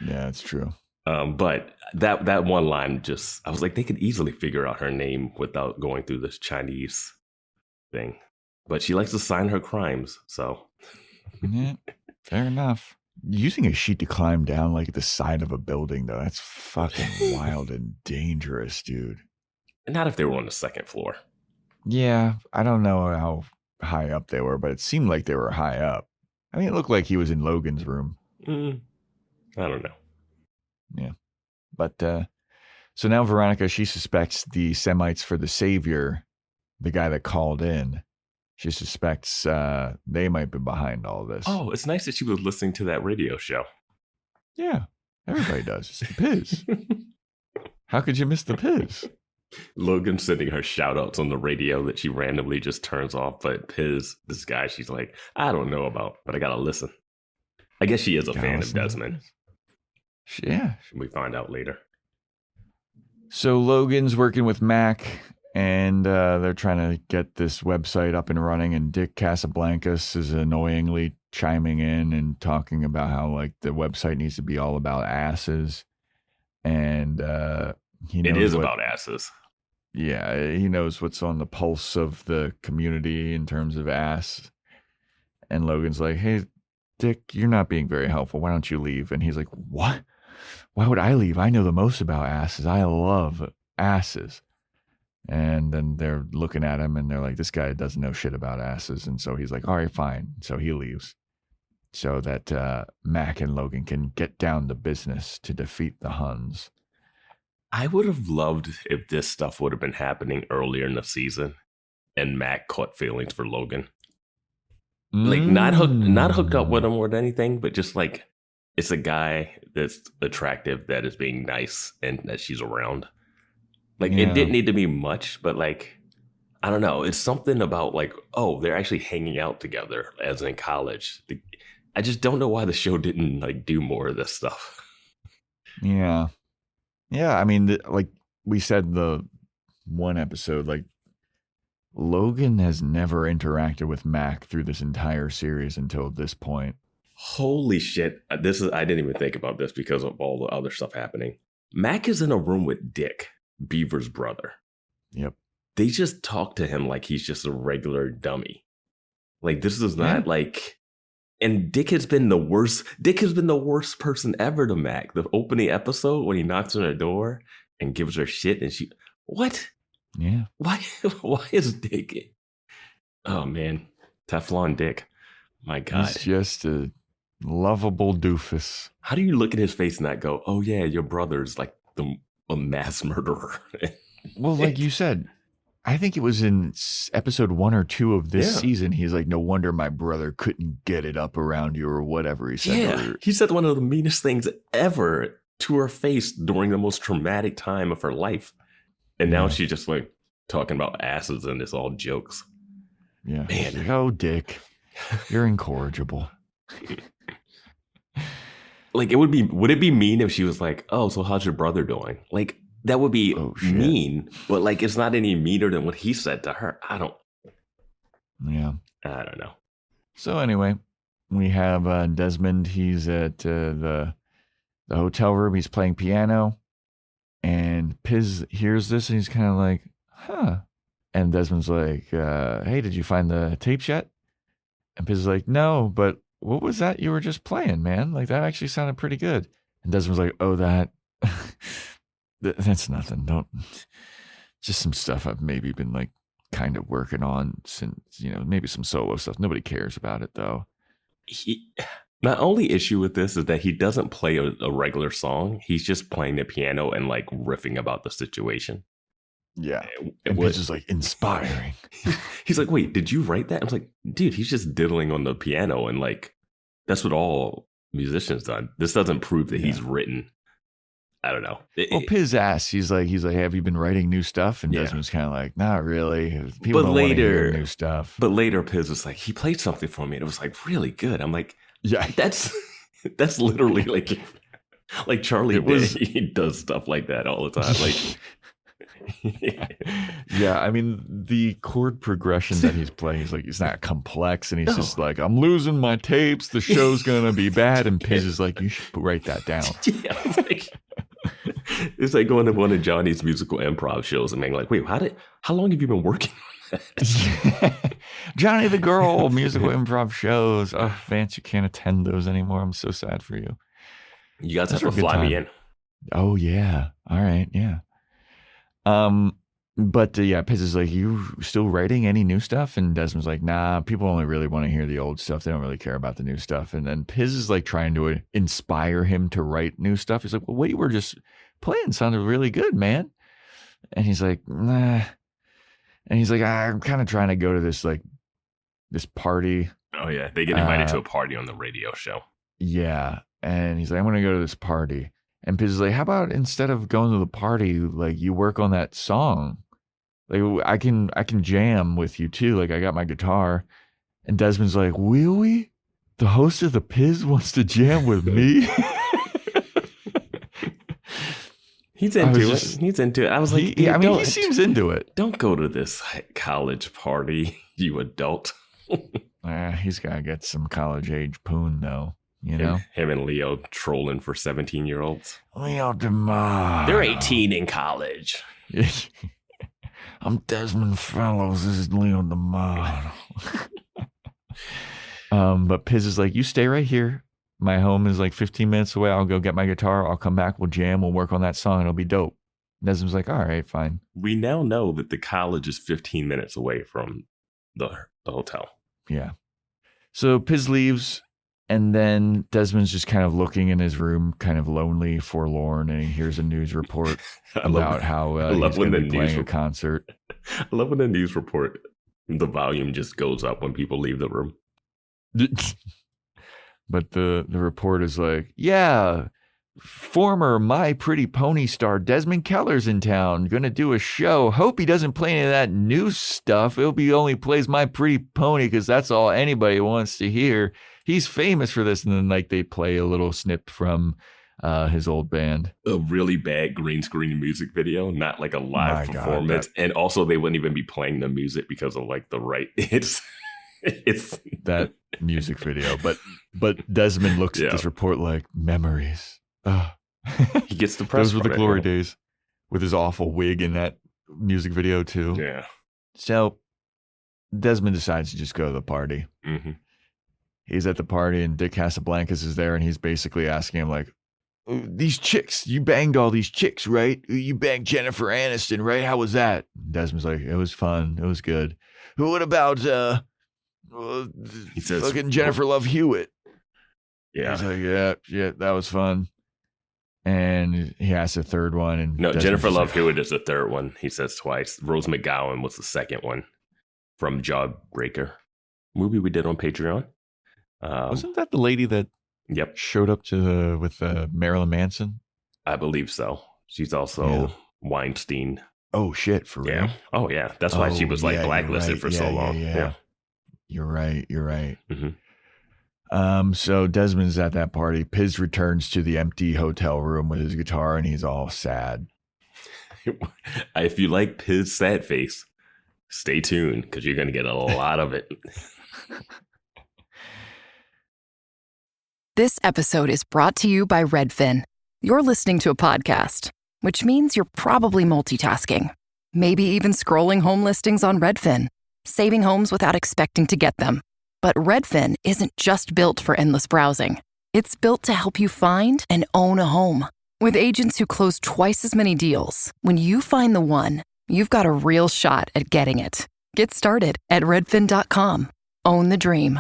Yeah, it's true. But that one line I was like, they could easily figure out her name without going through this Chinese thing. But she likes to sign her crimes, so. Yeah, fair enough. Using a sheet to climb down like the side of a building, though, that's fucking wild and dangerous, dude. Not if they were on the second floor. Yeah, I don't know how high up they were, but it seemed like they were high up. I mean, it looked like he was in Logan's room. I don't know. Yeah. But so now Veronica, she suspects the Semites for the Savior, the guy that called in. She suspects they might be behind all this. Oh, it's nice that she was listening to that radio show. Yeah, everybody does. It's the Piz. How could you miss the Piz? Logan sending her shout outs on the radio that she randomly just turns off. But Piz, this guy, she's like, I don't know about, but I got to listen. I guess she is a fan of Desmond. Yeah. We find out later. So Logan's working with Mac, and they're trying to get this website up and running, and Dick Casablancas is annoyingly chiming in and talking about how like the website needs to be all about asses. And it is about asses. Yeah, he knows what's on the pulse of the community in terms of ass. And Logan's like, hey, Dick, you're not being very helpful. Why don't you leave? And he's like, what? Why would I leave? I know the most about asses. I love asses. And then they're looking at him and they're like, this guy doesn't know shit about asses. And so he's like, all right, fine. So he leaves so that Mac and Logan can get down to business to defeat the Huns. I would have loved if this stuff would have been happening earlier in the season and Mac caught feelings for Logan. Like not hooked up with him or anything, but just like it's a guy that's attractive that is being nice and that she's around. Like it didn't need to be much, but like I don't know, it's something about like, oh, they're actually hanging out together as in college. I just don't know why the show didn't like do more of this stuff. Yeah. Yeah, I mean, like we said the one episode, like Logan has never interacted with Mac through this entire series until this point. Holy shit. I didn't even think about this because of all the other stuff happening. Mac is in a room with Dick, Beaver's brother. Yep. They just talk to him like he's just a regular dummy. Like this is not like, and Dick has been the worst. Dick has been the worst person ever to Mac. The opening episode when he knocks on her door and gives her shit and she, what? Yeah. Why is Dick? Oh man, Teflon Dick. My God, he's just a lovable doofus. How do you look at his face and not go, "Oh yeah, your brother's like a mass murderer"? Well, like you said, I think it was in episode 1 or 2 of this season. He's like, "No wonder my brother couldn't get it up around you," or whatever he said. Yeah, he said one of the meanest things ever to her face during the most traumatic time of her life. And now she's just like talking about asses and it's all jokes. Yeah. Man. Like, oh, Dick, you're incorrigible. Like would it be mean if she was like, oh, so how's your brother doing? Like that would be mean, but like it's not any meaner than what he said to her. I don't know. So anyway, we have Desmond. He's at the hotel room. He's playing piano. And Piz hears this and he's kind of like, huh. And Desmond's like, hey, did you find the tapes yet? And Piz is like, no, but what was that you were just playing, man? Like, that actually sounded pretty good. And Desmond's like, oh, that, that's nothing. Just some stuff I've maybe been like kind of working on since, maybe some solo stuff. Nobody cares about it though. My only issue with this is that he doesn't play a regular song. He's just playing the piano and like riffing about the situation. Yeah. And Piz is like inspiring. He's like, wait, did you write that? I was like, dude, he's just diddling on the piano. And like, that's what all musicians done. This doesn't prove that he's written. I don't know. Piz asks, he's like, have you been writing new stuff? And Desmond's kind of like, not really. People but don't want to hear new stuff. But later, Piz was like, he played something for me, and it was like really good. I'm like, yeah, that's literally like Charlie. He does stuff like that all the time. Like, yeah, I mean, the chord progression that he's playing is like, it's not complex, and he's just like, I'm losing my tapes. The show's gonna be bad. And Piz is like, you should write that down. Yeah, it's like going to one of Johnny's musical improv shows and being like, wait, how long have you been working on that? Johnny the Girl musical improv shows. Oh, Vance, you can't attend those anymore. I'm so sad for you. You guys have to fly me in. Oh yeah. All right. Yeah. But Piz is like, you still writing any new stuff? And Desmond's like, nah, people only really want to hear the old stuff. They don't really care about the new stuff. And then Piz is like trying to inspire him to write new stuff. He's like, well, what you were just playing sounded really good, man. And he's like, nah. And he's like, I'm kind of trying to go to this party. Oh yeah, they get invited to a party on the radio show. Yeah. And he's like, I'm going to go to this party. And Piz is like, how about instead of going to the party, like you work on that song? Like I can jam with you too. Like I got my guitar. And Desmond's like, will we? The host of the Piz wants to jam with me? He's into it. He's into it. I was like, he seems into it. Don't go to this college party, you adult. He's got to get some college age poon though. You know, him and Leo trolling for 17-year-olds. Leo DeMar. They're 18 in college. I'm Desmond Fellows. This is Leo DeMar. But Piz is like, you stay right here. My home is like 15 minutes away. I'll go get my guitar. I'll come back. We'll jam. We'll work on that song. It'll be dope. Desmond's like, all right, fine. We now know that the college is 15 minutes away from the hotel. Yeah. So Piz leaves. And then Desmond's just kind of looking in his room, kind of lonely, forlorn, and he hears a news report about how he's going to be playing a concert. I love when the news report, the volume just goes up when people leave the room. But the report is like, yeah, former My Pretty Pony star Desmond Keller's in town, going to do a show. Hope he doesn't play any of that new stuff. Hope he only plays My Pretty Pony because that's all anybody wants to hear. He's famous for this. And then like they play a little snip from his old band. A really bad green screen music video, not like a live performance. And also they wouldn't even be playing the music because of like the right. It's that music video. But Desmond looks at this report like memories. He gets depressed. Those were the glory days with his awful wig in that music video too. Yeah. So Desmond decides to just go to the party. Mm-hmm. He's at the party and Dick Casablancas is there and he's basically asking him like, these chicks, you banged all these chicks, right? You banged Jennifer Aniston, right? How was that? Desmond's like, it was fun. It was good. What about he says, fucking Jennifer Love Hewitt? Yeah. He's like, yeah, that was fun. And he asks a third one. And no, Jennifer Love Hewitt is the third one. He says twice. Rose McGowan was the second one from Jawbreaker, movie we did on Patreon. Wasn't that the lady that showed up with Marilyn Manson? I believe so. She's also Weinstein. Oh shit, for real? Oh yeah. That's why she was like blacklisted for so long. Yeah. You're right. Mm-hmm. So Desmond's at that party. Piz returns to the empty hotel room with his guitar and he's all sad. If you like Piz's sad face, stay tuned because you're going to get a lot of it. This episode is brought to you by Redfin. You're listening to a podcast, which means you're probably multitasking. Maybe even scrolling home listings on Redfin. Saving homes without expecting to get them. But Redfin isn't just built for endless browsing. It's built to help you find and own a home. With agents who close twice as many deals, when you find the one, you've got a real shot at getting it. Get started at redfin.com. Own the dream.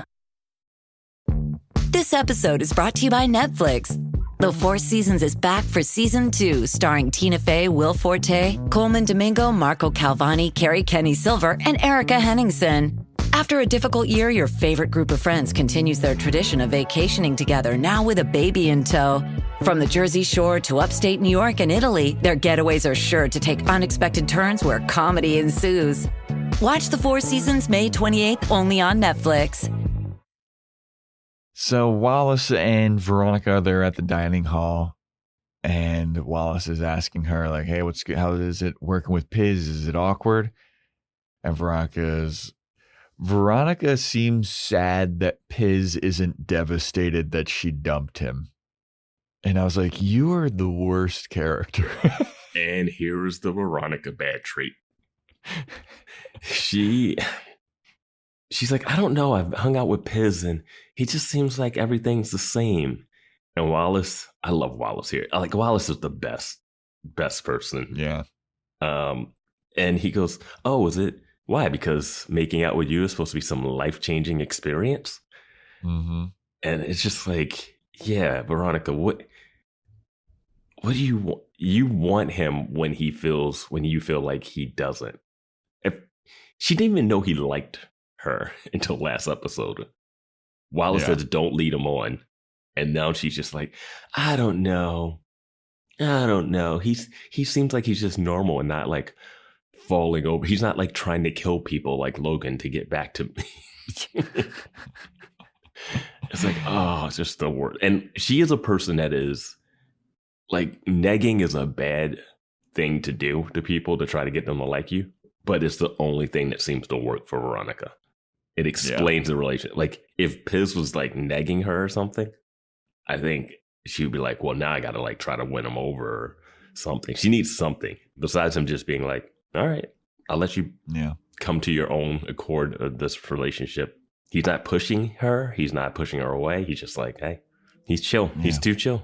This episode is brought to you by Netflix. The Four Seasons is back for season 2, starring Tina Fey, Will Forte, Coleman Domingo, Marco Calvani, Carrie Kenny Silver, and Erica Henningsen. After a difficult year, your favorite group of friends continues their tradition of vacationing together, now with a baby in tow. From the Jersey Shore to upstate New York and Italy, their getaways are sure to take unexpected turns where comedy ensues. Watch The Four Seasons May 28th, only on Netflix. So Wallace and Veronica, they're at the dining hall, and Wallace is asking her, like, hey, how is it working with Piz? Is it awkward? And Veronica seems sad that Piz isn't devastated that she dumped him. And I was like, you are the worst character. And here's the Veronica bad trait. She's like, I don't know. I've hung out with Piz and he just seems like everything's the same. And Wallace, I love Wallace here. Wallace is the best person. Yeah. And he goes, oh, is it? Why? Because making out with you is supposed to be some life-changing experience. Mm-hmm. And it's just like, yeah, Veronica, what do you want? You want him when you feel like he doesn't. If she didn't even know he liked her until last episode. Wallace says, don't lead him on. And now she's just like, I don't know. He seems like he's just normal and not like falling over. He's not like trying to kill people like Logan to get back to me. It's like, oh, it's just the word. And she is a person that is like, negging is a bad thing to do to people to try to get them to like you. But it's the only thing that seems to work for Veronica. It explains the relationship. Like if Piz was like negging her or something, I think she'd be like, well, now I got to like try to win him over or something. She needs something besides him just being like, all right, I'll let you come to your own accord of this relationship. He's not pushing her. He's not pushing her away. He's just like, hey, he's chill. Yeah. He's too chill.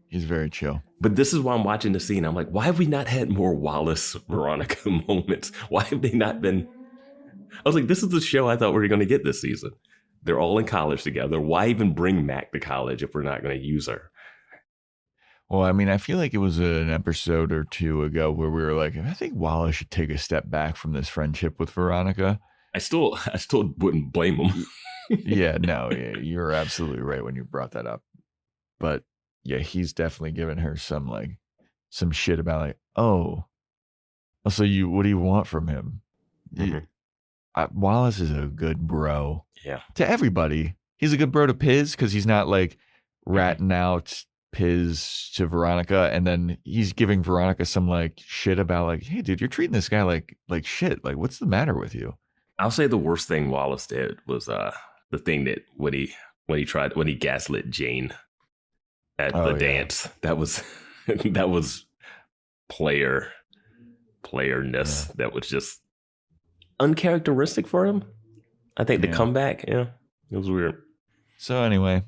He's very chill. But this is why I'm watching the scene. I'm like, why have we not had more Wallace Veronica moments? Why have they not been? I was like, this is the show I thought we were going to get this season. They're all in college together. Why even bring Mac to college if we're not going to use her? Well, I mean, I feel like it was an episode or two ago where we were like, I think Wallace should take a step back from this friendship with Veronica. I still wouldn't blame him. You're absolutely right when you brought that up. But yeah, he's definitely given her some shit about like, oh, so what do you want from him? Mm-hmm. Wallace is a good bro. Yeah. To everybody. He's a good bro to Piz because he's not like ratting out Piz to Veronica, and then he's giving Veronica some like shit about like, hey dude, you're treating this guy like shit. Like, what's the matter with you? I'll say the worst thing Wallace did was the thing that when he gaslit Jane at the dance. That was playerness. Yeah. That was just uncharacteristic for him. I think the comeback, it was weird. So anyway,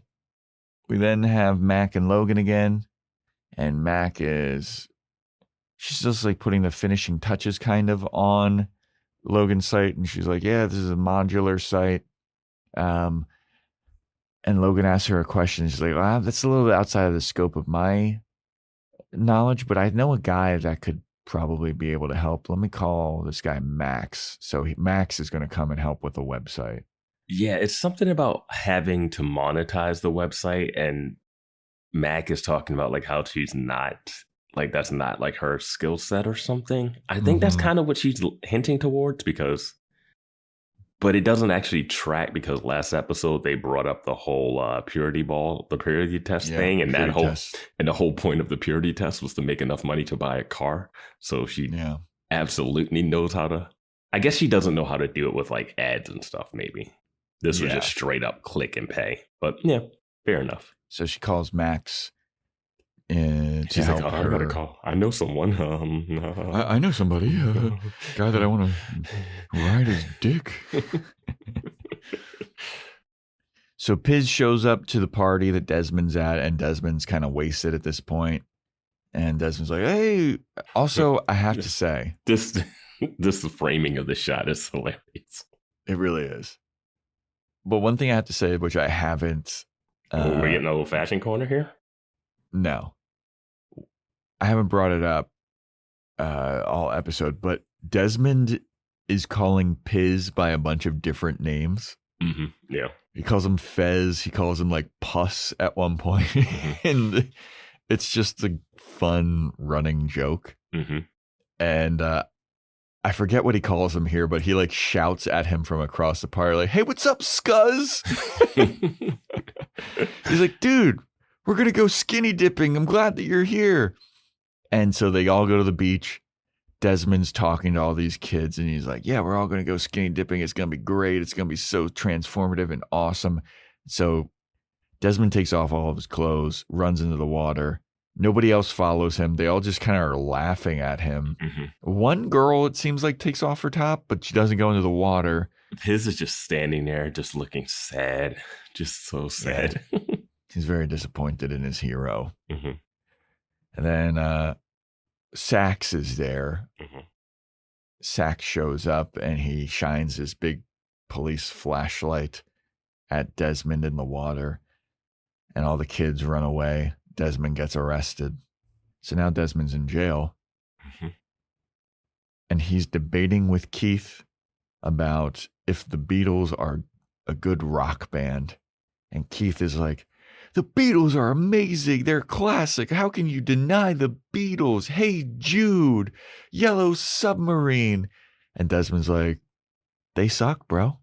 we then have Mac and Logan again, and she's just like putting the finishing touches kind of on Logan's site, and she's like, yeah, this is a modular site. And Logan asks her a question. She's like, well, that's a little bit outside of the scope of my knowledge, but I know a guy that could probably be able to help. Let me call this guy Max. So Max is going to come and help with the website. Yeah, it's something about having to monetize the website, and Mac is talking about like how she's not like, that's not like her skill set or something. I think that's kind of what she's hinting towards, but it doesn't actually track, because last episode they brought up the whole purity test thing, and the whole point of the purity test was to make enough money to buy a car. So she absolutely knows how to. I guess she doesn't know how to do it with like ads and stuff. Maybe this was just straight up click and pay. But yeah, fair enough. So she calls Max to to help I her. gotta call. I know someone. I know somebody, guy that I want to ride his dick. So Piz shows up to the party that Desmond's at, and Desmond's kind of wasted at this point. And Desmond's like, hey, also, I have to say. This framing of the shot is hilarious. It really is. But one thing I have to say, which I haven't. We're getting a little fashion corner here? No. I haven't brought it up all episode, but Desmond is calling Piz by a bunch of different names. Mm-hmm. Yeah. He calls him Fez. He calls him like Puss at one point. And it's just a fun running joke. Mm-hmm. And I forget what he calls him here, but he like shouts at him from across the party, like, hey, what's up, Scuzz? He's like, dude, we're going to go skinny dipping. I'm glad that you're here. And so they all go to the beach. Desmond's talking to all these kids, and he's like, yeah, we're all going to go skinny dipping. It's going to be great. It's going to be so transformative and awesome. So Desmond takes off all of his clothes, runs into the water. Nobody else follows him. They all just kind of are laughing at him. Mm-hmm. One girl, it seems like, takes off her top, but she doesn't go into the water. His is just standing there, just looking sad. Just so sad. Yeah. He's very disappointed in his hero. Mm-hmm. And then Sax is there. Mm-hmm. Sax shows up and he shines his big police flashlight at Desmond in the water. And all the kids run away. Desmond gets arrested. So now Desmond's in jail. Mm-hmm. And he's debating with Keith about if the Beatles are a good rock band. And Keith is like, the Beatles are amazing. They're classic. How can you deny the Beatles? Hey, Jude, Yellow Submarine. And Desmond's like, they suck, bro.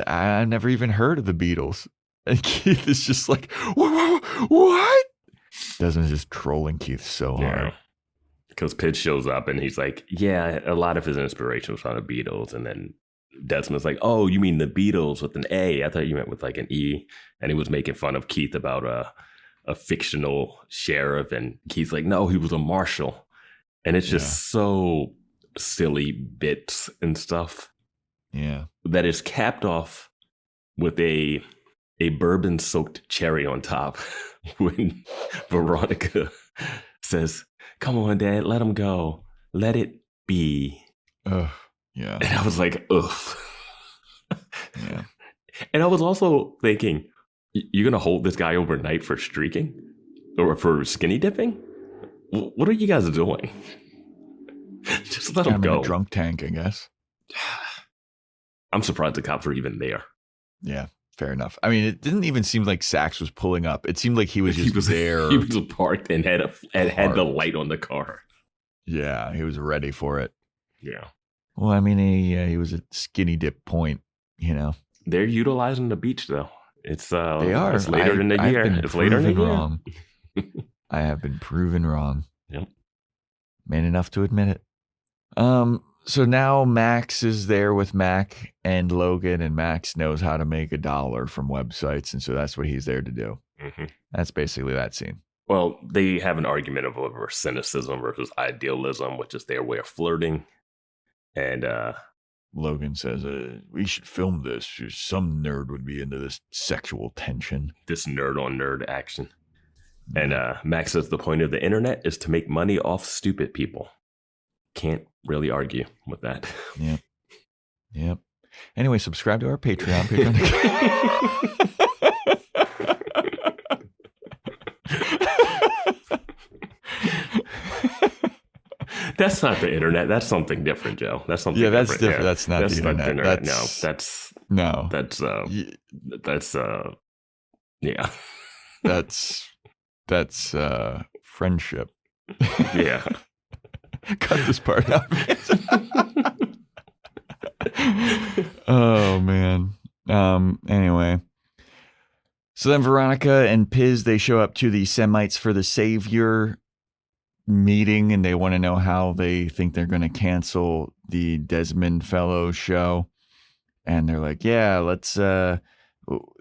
I never even heard of the Beatles. And Keith is just like, what? Desmond's just trolling Keith so hard. Because Piz shows up and he's like, yeah, a lot of his inspiration was from the Beatles. And then Desmond's like, oh, you mean the Beatles with an A? I thought you meant with like an E. And he was making fun of Keith about a fictional sheriff. And Keith's like, no, he was a marshal. And it's just so silly bits and stuff. Yeah. That is capped off with a bourbon-soaked cherry on top when Veronica says, come on, Dad, let him go. Let it be. Yeah. And I was like, ugh. Yeah. And I was also thinking, you're going to hold this guy overnight for streaking? Or for skinny dipping? What are you guys doing? Just let him go. In a drunk tank, I guess. I'm surprised the cops were even there. Yeah, fair enough. I mean, it didn't even seem like Sax was pulling up. It seemed like he was just there. He was parked and had the light on the car. Yeah, he was ready for it. Yeah. Well, I mean, he was at skinny dip point, you know. They're utilizing the beach, though. They are. It's later in the year. It's later in the year. Wrong. I have been proven wrong. Yep. Man enough to admit it. So now Max is there with Mac and Logan, and Max knows how to make $1 from websites, and so that's what he's there to do. Mm-hmm. That's basically that scene. Well, they have an argument over cynicism versus idealism, which is their way of flirting. And Logan says, we should film this. Some nerd would be into this sexual tension. This nerd on nerd action. And Max says the point of the internet is to make money off stupid people. Can't really argue with that. Yep. Anyway, subscribe to our Patreon. That's not the internet. That's something different, Joe. That's something that's different. Yeah. That's not the internet. That's friendship. Yeah. Cut this part out. Oh man. Anyway. So then Veronica and Piz, they show up to the Semites for the Savior meeting, and they want to know how they think they're going to cancel the Desmond Fellows show. And they're like, yeah, let's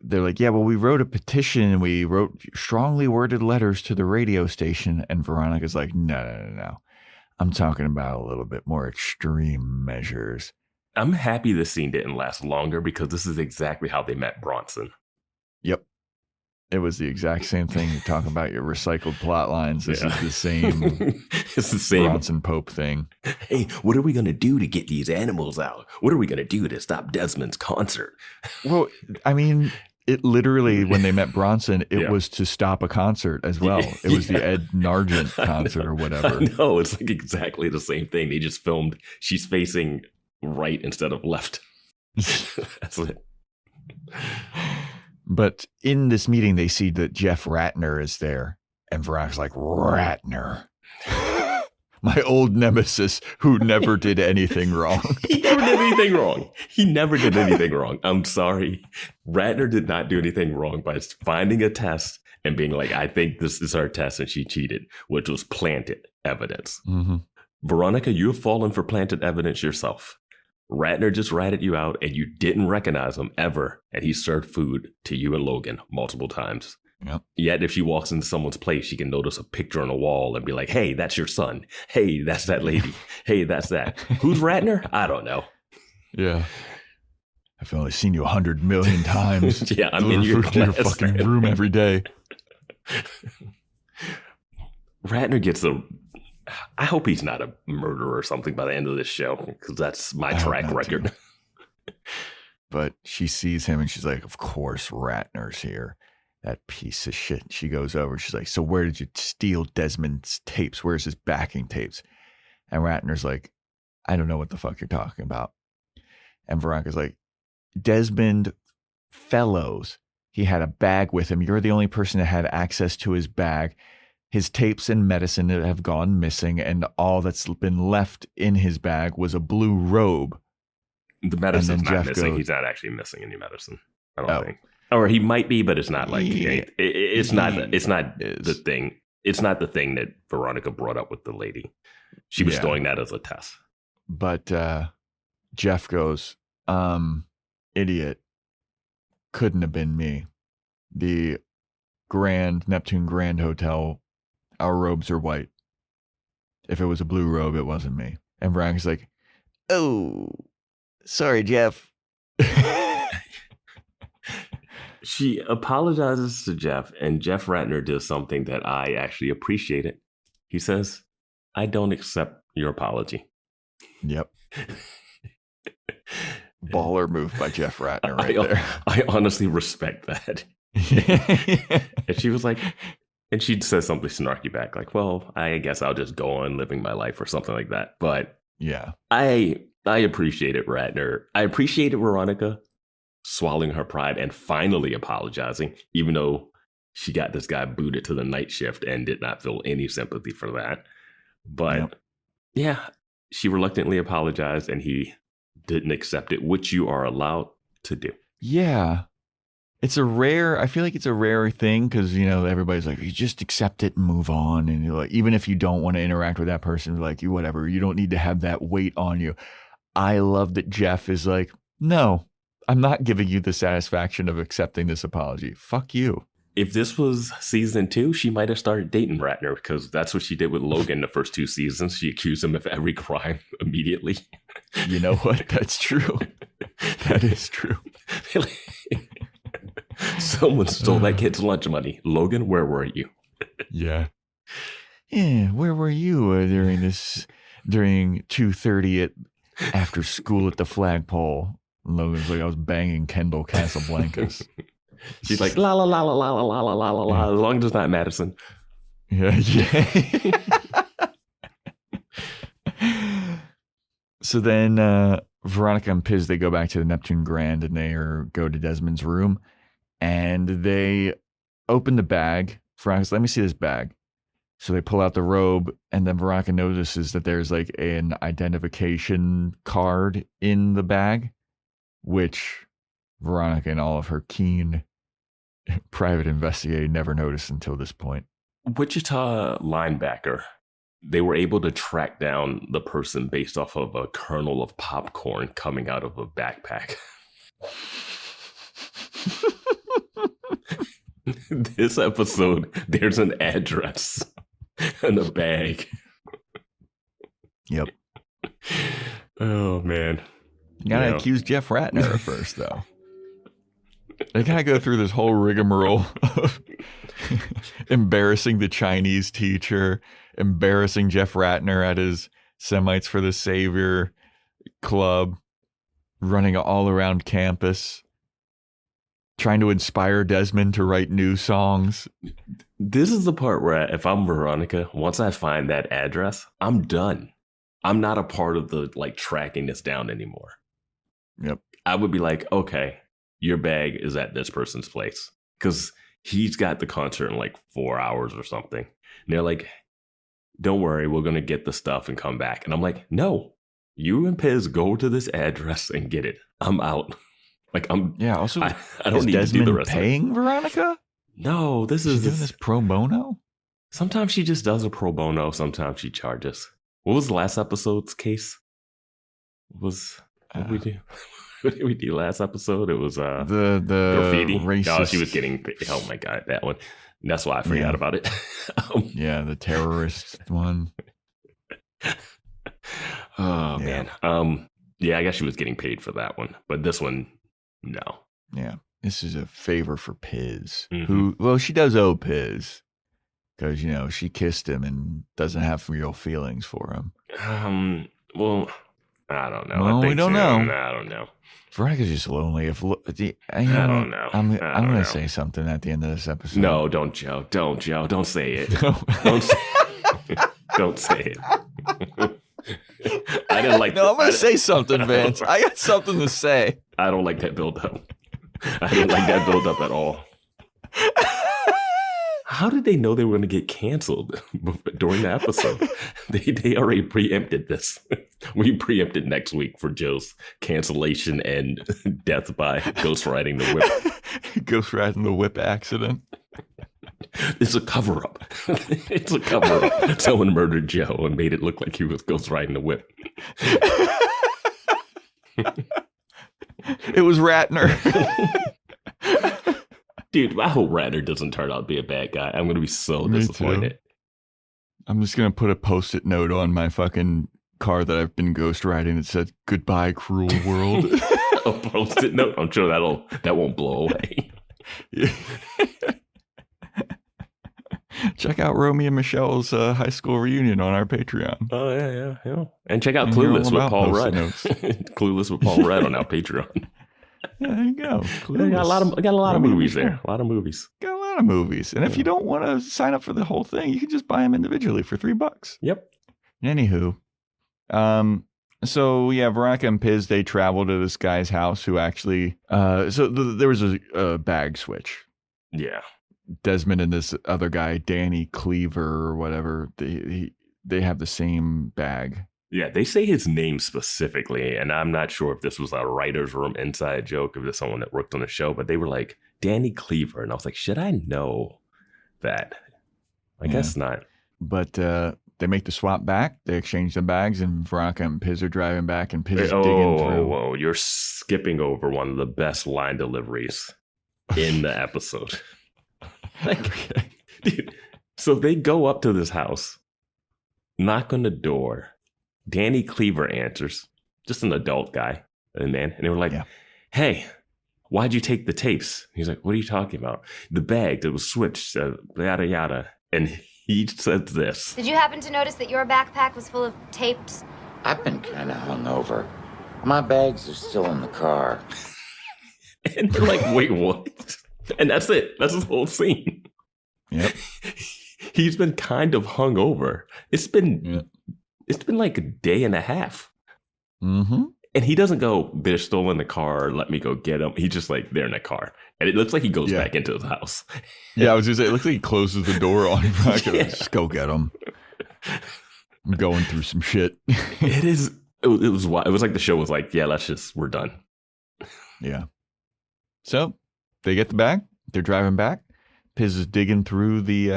they're like, yeah, well, we wrote a petition and we wrote strongly worded letters to the radio station. And Veronica's like, no. I'm talking about a little bit more extreme measures. I'm happy this scene didn't last longer because this is exactly how they met Bronson. Yep. It was the exact same thing. You talk about your recycled plot lines. This is the same. It's the same Bronson Pope thing. Hey, what are we going to do to get these animals out? What are we going to do to stop Desmond's concert? Well, I mean, it literally, when they met Bronson, it was to stop a concert as well. It was the Ed Nugent concert or whatever. No, it's like exactly the same thing. They just filmed, she's facing right instead of left. That's it. But in this meeting, they see that Jeff Ratner is there. And Veronica's like, Ratner. My old nemesis who never did anything wrong. He never did anything wrong. He never did anything wrong. I'm sorry. Ratner did not do anything wrong by finding a test and being like, I think this is her test and she cheated, which was planted evidence. Mm-hmm. Veronica, you have fallen for planted evidence yourself. Ratner just ratted you out and you didn't recognize him ever. And he served food to you and Logan multiple times. Yep. Yet if she walks into someone's place, she can notice a picture on a wall and be like, hey, that's your son. Hey, that's that lady. Hey, that's that. Who's Ratner? I don't know. Yeah. I've only seen you 100 million times. Yeah, I'm in your fucking room every day. Ratner gets I hope he's not a murderer or something by the end of this show, because that's my track record. But she sees him and she's like, of course Ratner's here. That piece of shit. She goes over. She's like, so where did you steal Desmond's tapes? Where's his backing tapes? And Ratner's like, I don't know what the fuck you're talking about. And Veronica's like, Desmond Fellows. He had a bag with him. You're the only person that had access to his bag. His tapes and medicine have gone missing, and all that's been left in his bag was a blue robe. The medicine's not missing. He's not actually missing any medicine. I don't think. Or he might be, but it's not like it's not the thing. It's not the thing that Veronica brought up with the lady. She was throwing that as a test. But Jeff goes, idiot. Couldn't have been me. The Neptune Grand Hotel, our robes are white. If it was a blue robe, it wasn't me. And Veronica's like, oh, sorry, Jeff. She apologizes to Jeff, and Jeff Ratner does something that I actually appreciated. He says, I don't accept your apology. Yep. Baller move by Jeff Ratner there. I honestly respect that. And she was like, and she says something snarky back, like, well, I guess I'll just go on living my life or something like that. But yeah, I appreciated Ratner. I appreciated Veronica swallowing her pride and finally apologizing, even though she got this guy booted to the night shift and did not feel any sympathy for that. But yeah, she reluctantly apologized and he didn't accept it, which you are allowed to do. Yeah. I feel like it's a rare thing because, everybody's like, you just accept it and move on. And you're like, even if you don't want to interact with that person, like, you whatever, you don't need to have that weight on you. I love that Jeff is like, no, I'm not giving you the satisfaction of accepting this apology. Fuck you. If this was season 2, she might have started dating Ratner because that's what she did with Logan the first 2 seasons. She accused him of every crime immediately. You know what? That's true. That is true. Someone stole that kid's lunch money. Logan, where were you? Yeah. Yeah, where were you during 2:30 after school at the flagpole? And Logan's like, I was banging Kendall Casablancas. She's like, la la la la la la la la la la. As long as it's not Madison. Yeah. So then Veronica and Piz, they go back to the Neptune Grand and they go to Desmond's room and they open the bag. Veronica's, let me see this bag. So they pull out the robe and then Veronica notices that there's like an identification card in the bag, which Veronica and all of her keen private investigating never noticed until this point. Wichita linebacker. They were able to track down the person based off of a kernel of popcorn coming out of a backpack. This episode, there's an address and a bag. Yep. Oh, man. You gotta accuse Jeff Ratner first, though. They gotta go through this whole rigmarole of embarrassing the Chinese teacher, embarrassing Jeff Ratner at his Semites for the Savior club, running all around campus, trying to inspire Desmond to write new songs. This is the part where if I'm Veronica, once I find that address, I'm done. I'm not a part of the tracking this down anymore. Yep. I would be like, okay, your bag is at this person's place because he's got the concert in 4 hours or something. And they're like, don't worry, we're going to get the stuff and come back. And I'm like, no, you and Piz go to this address and get it. I'm out. Also, I don't need Desmond to do the rest paying Veronica? No, She's doing this pro bono? Sometimes she just does a pro bono. Sometimes she charges. What was the last episode's case? What did we do? What did we do last episode? It was the graffiti. Racist. Oh, she was getting. Oh my god, that one. That's why I forgot about it. The terrorist one. Oh man. Yeah, I guess she was getting paid for that one, but this one, no. Yeah, this is a favor for Piz, who she does owe Piz because she kissed him and doesn't have real feelings for him. Well, I don't know. Well, we don't know. I don't know. Veronica's just lonely. I don't know. I'm going to say something at the end of this episode. No, don't, Joe. Don't, Joe. Don't say it. No. Don't say it. I didn't like. No, I'm going to say something, Vance. I got something to say. I don't like that build-up. I didn't like that build-up at all. How did they know they were going to get canceled during the episode? They already preempted this. We preempted next week for Joe's cancellation and death by ghost riding the whip. Ghost riding the whip accident. It's a cover-up. It's a cover-up. Someone murdered Joe and made it look like he was ghost riding the whip. It was Ratner. Dude, I hope Ratner doesn't turn out to be a bad guy. I'm going to be so disappointed. Too. I'm just going to put a Post-it note on my fucking car that I've been ghost riding that said, "Goodbye, cruel world." A Post-it note? I'm sure that won't blow away. Yeah. Check out Romy and Michelle's high school reunion on our Patreon. Oh, yeah. And check out Clueless with Paul Rudd. Clueless with Paul Rudd on our Patreon. Yeah, there you go. Got a lot of movies there. A lot of movies. Got a lot of movies. And if you don't want to sign up for the whole thing, you can just buy them individually for $3. Yep. Anywho. So Veronica and Piz, they travel to this guy's house who actually, there was a bag switch. Yeah. Desmond and this other guy, Danny Cleaver or whatever, they have the same bag. Yeah, they say his name specifically, and I'm not sure if this was a writer's room inside joke, if it's someone that worked on the show, but they were like, Danny Cleaver. And I was like, should I know that? I guess not. But they make the swap back. They exchange the bags, and Veronica and Piz are driving back, and Piz is digging through. Whoa, you're skipping over one of the best line deliveries in the episode. Dude, so they go up to this house, knock on the door. Danny Cleaver answers, just an adult guy, and they were like, "Hey, why'd you take the tapes?" He's like, "What are you talking about? The bag that was switched, yada yada." And he said this: Did you happen to notice that your backpack was full of tapes? I've been kind of hungover. My bags are still in the car. And they're like, "Wait, what?" And that's it. That's his whole scene. Yep. He's been kind of hungover. It's been like a day and a half. Mm-hmm. And he doesn't go, "They're still in the car, let me go get them." He's just like, "They're in the car." And it looks like he goes back into his house. Yeah, I was going to say, it looks like he closes the door on him. Just go get them. I'm going through some shit. It was like the show was like, yeah, we're done. Yeah. So they get the bag. They're driving back. Piz is digging through the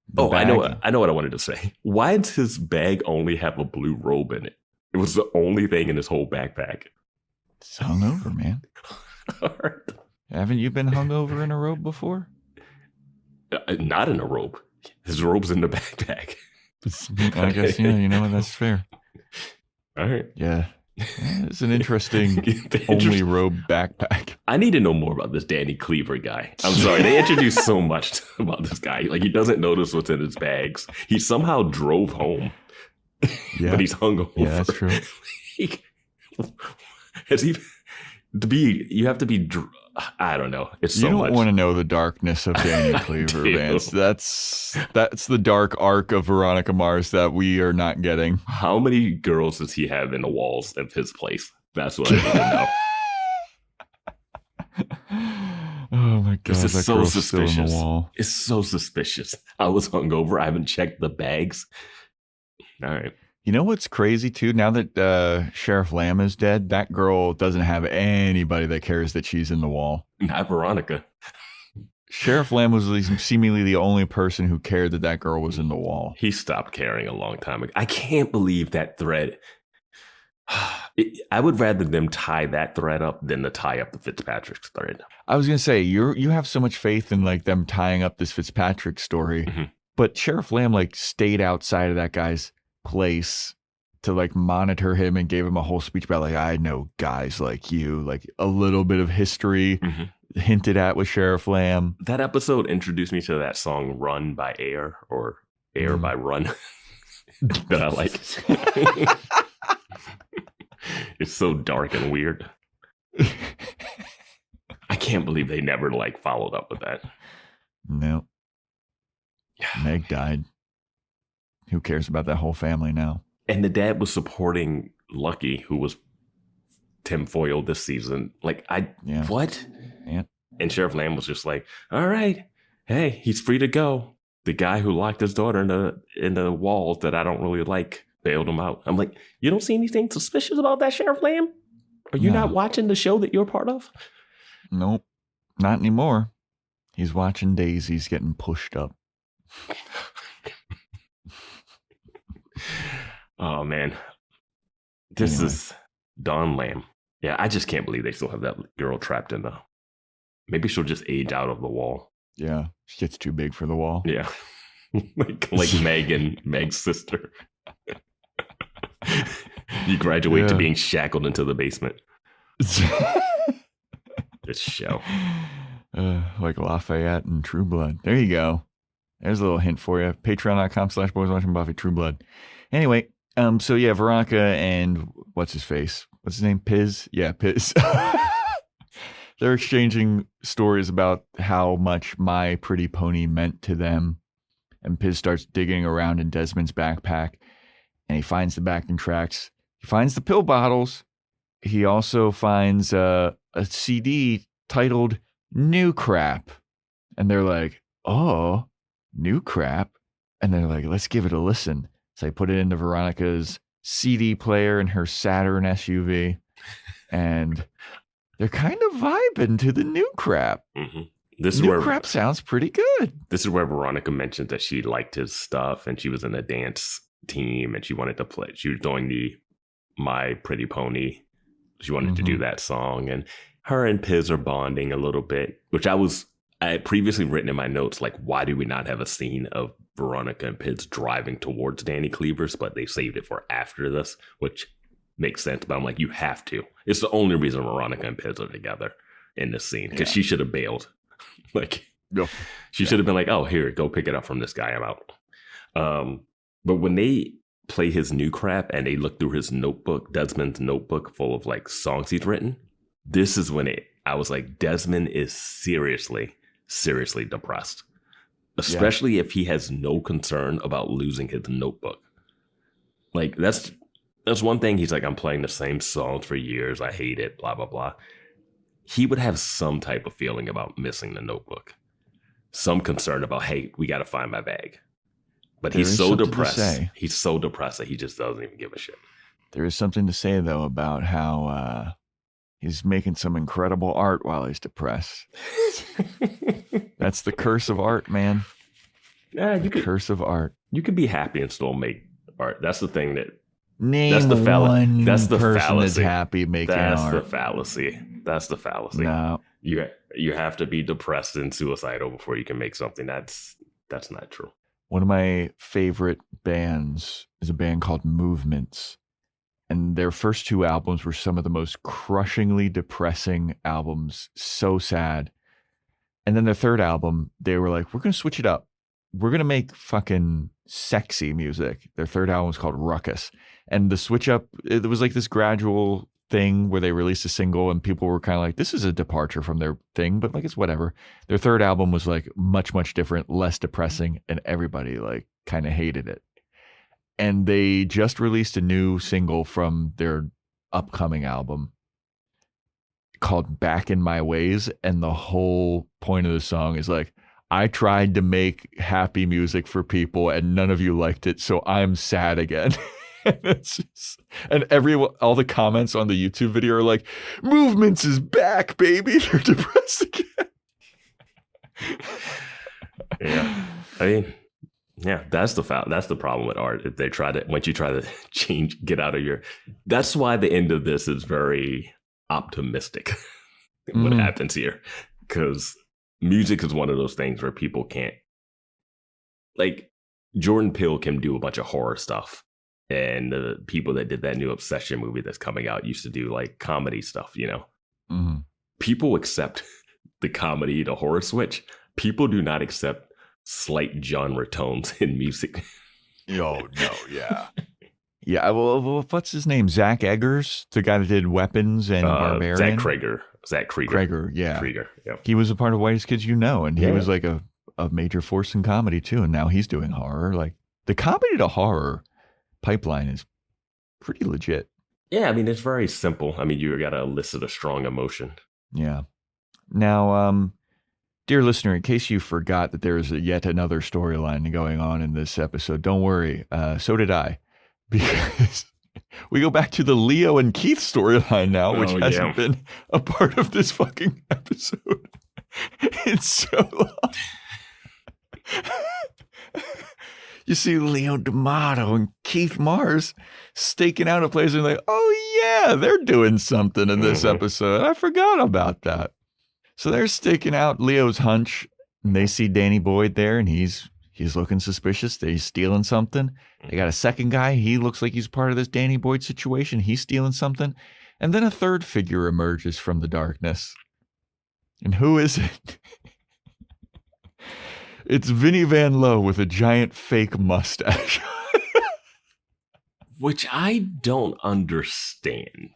bag. I know what I wanted to say. Why does his bag only have a blue robe in it? It was the only thing in his whole backpack. It's hungover, man. Haven't you been hungover in a robe before? Not in a robe. His robe's in the backpack. I guess, yeah, you know what? That's fair. All right. Yeah. It's an interesting only robe backpack. I need to know more about this Danny Cleaver guy. I'm sorry. They introduced so much about this guy. Like, he doesn't notice what's in his bags. He somehow drove home, but he's hungover. Yeah, that's true. You have to be, I don't know. It's so much. You don't want to know the darkness of Danny Cleaver, Vance. That's the dark arc of Veronica Mars that we are not getting. How many girls does he have in the walls of his place? That's what I need to know. Oh my god, this is that so girl's suspicious. still in the wall. It's so suspicious. I was hungover. I haven't checked the bags. All right. You know what's crazy too? Now that Sheriff Lamb is dead, that girl doesn't have anybody that cares that she's in the wall. Not Veronica. Sheriff Lamb was seemingly the only person who cared that girl was in the wall. He stopped caring a long time ago. I can't believe that thread. I would rather them tie that thread up than to tie up the Fitzpatrick thread. I was gonna say you have so much faith in like them tying up this Fitzpatrick story, but Sheriff Lamb like stayed outside of that guy's place to like monitor him and gave him a whole speech about like, I know guys like you, like a little bit of history hinted at with Sheriff Lamb. That episode introduced me to that song Run by Air or Air by Run that I like. It's so dark and weird. I can't believe they never like followed up with that. No. Meg died. Who cares about that whole family now? And the dad was supporting Lucky, who was Tim Foyle this season. Like, what? Yeah. And Sheriff Lamb was just like, all right, hey, he's free to go. The guy who locked his daughter in the walls that I don't really like bailed him out. I'm like, you don't see anything suspicious about that, Sheriff Lamb? Are you not watching the show that you're part of? Nope, not anymore. He's watching daisies getting pushed up. Oh, man. This is Dawn Lamb. Yeah, I just can't believe they still have that girl trapped in the... Maybe she'll just age out of the wall. Yeah, she gets too big for the wall. Yeah. like Meg's sister. You graduate to being shackled into the basement. This show. Like Lafayette and True Blood. There you go. There's a little hint for you. Patreon.com/Boys Watching Buffy True Blood. Anyway, so yeah, Veronica and what's his face? What's his name? Piz? Yeah, Piz. They're exchanging stories about how much My Pretty Pony meant to them. And Piz starts digging around in Desmond's backpack and he finds the backing tracks. He finds the pill bottles. He also finds a CD titled New Crap. And they're like, oh, New Crap. And they're like, let's give it a listen. So I put it into Veronica's CD player in her Saturn SUV. And they're kind of vibing to the New Crap. New Crap sounds pretty good. This is where Veronica mentioned that she liked his stuff and she was in a dance team and she wanted to play. She was doing the My Pretty Pony. She wanted to do that song. And her and Piz are bonding a little bit, which I had previously written in my notes, like, why do we not have a scene of Veronica and Piz driving towards Danny Cleaver's? But they saved it for after this, which makes sense. But I'm like, you have to. It's the only reason Veronica and Piz are together in this scene, because she should have bailed. Like, she should have been like, oh, here, go pick it up from this guy. I'm out. But when they play his New Crap and they look through his notebook, Desmond's notebook full of like songs he's written, this is when I was like, Desmond is seriously depressed, especially if he has no concern about losing his notebook. Like, that's one thing. He's like, I'm playing the same songs for years. I hate it, blah, blah, blah. He would have some type of feeling about missing the notebook, some concern about, hey, we got to find my bag. But he's so depressed. He's so depressed that he just doesn't even give a shit. There is something to say, though, about how he's making some incredible art while he's depressed. That's the curse of art, man. Yeah, curse of art. You could be happy and still make art. That's the thing that... Name that's the one that's the person fallacy. that's happy making that's art. That's the fallacy. No. you have to be depressed and suicidal before you can make something. That's not true. One of my favorite bands is a band called Movements. And their first 2 albums were some of the most crushingly depressing albums. So sad. And then their 3rd album, they were like, we're going to switch it up. We're going to make fucking sexy music. Their 3rd album was called Ruckus. And the switch up, it was like this gradual thing where they released a single and people were kind of like, this is a departure from their thing, but like, it's whatever. Their 3rd album was like much, much different, less depressing, and everybody like kind of hated it. And they just released a new single from their upcoming album called Back in My Ways. And the whole point of the song is like, I tried to make happy music for people and none of you liked it, so I'm sad again. And it's just, and all the comments on the YouTube video are like, Movements is back, baby. They're depressed again. Yeah. I mean, yeah, that's the problem with art. If they once you try to get out of that's why the end of this is very optimistic. What happens here, because music is one of those things where people can't, like, Jordan Peele can do a bunch of horror stuff, and the people that did that new Obsession movie that's coming out used to do like comedy stuff, you know. Mm-hmm. People accept the comedy, the horror switch. People do not accept slight genre tones in music. Oh, no, yeah. Yeah, well, what's his name? Zach Eggers, the guy that did Weapons and Barbarian? Zach Krieger. Krieger, yeah. Krieger, yeah. He was a part of Whitest Kids You Know, and he was like a major force in comedy, too, and now he's doing horror. Like, the comedy to horror pipeline is pretty legit. Yeah, I mean, it's very simple. I mean, you got to elicit a strong emotion. Yeah. Now, dear listener, in case you forgot that there is yet another storyline going on in this episode, don't worry. So did I. Because we go back to the Leo and Keith storyline now, which hasn't been a part of this fucking episode in so long. You see Leo D'Amato and Keith Mars staking out a place and like, oh yeah, they're doing something in this episode. I forgot about that. So they're staking out Leo's hunch, and they see Danny Boyd there, and he's looking suspicious that he's stealing something. They got a second guy. He looks like he's part of this Danny Boyd situation. He's stealing something. And then a third figure emerges from the darkness. And who is it? It's Vinnie Van Lowe with a giant fake mustache. Which I don't understand.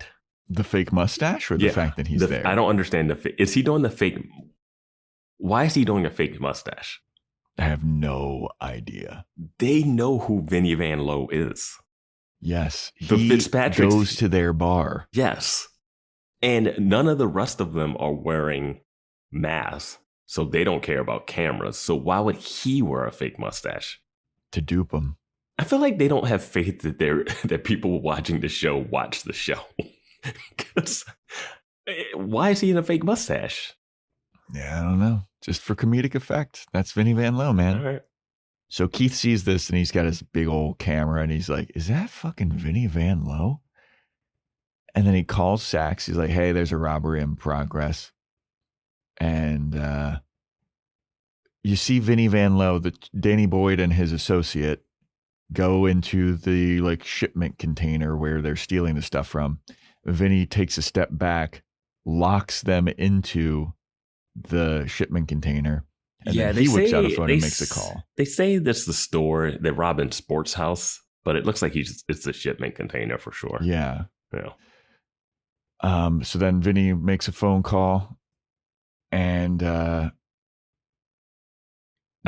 The fake mustache or the fact that he's there? I don't understand is he doing the fake? Why is he doing a fake mustache? I have no idea. They know who Vinnie Van Lowe is. Yes. The Fitzpatrick goes to their bar. Yes. And none of the rest of them are wearing masks, so they don't care about cameras. So why would he wear a fake mustache? To dupe them. I feel like they don't have faith that people watching the show watch the show. Because why is he in a fake mustache? Yeah, I don't know. Just for comedic effect. That's Vinnie Van Lowe, man. All right. So Keith sees this and he's got his big old camera and he's like, is that fucking Vinnie Van Lowe? And then he calls Sax. He's like, hey, there's a robbery in progress. And you see Vinnie Van Lowe, Danny Boyd and his associate, go into the like shipment container where they're stealing the stuff from. Vinny takes a step back, locks them into the shipment container, and then he whips out a phone and makes a call. They say that's the store, they're robbing Sports House, but it looks like it's a shipment container for sure. Yeah. Yeah. So then Vinny makes a phone call, and I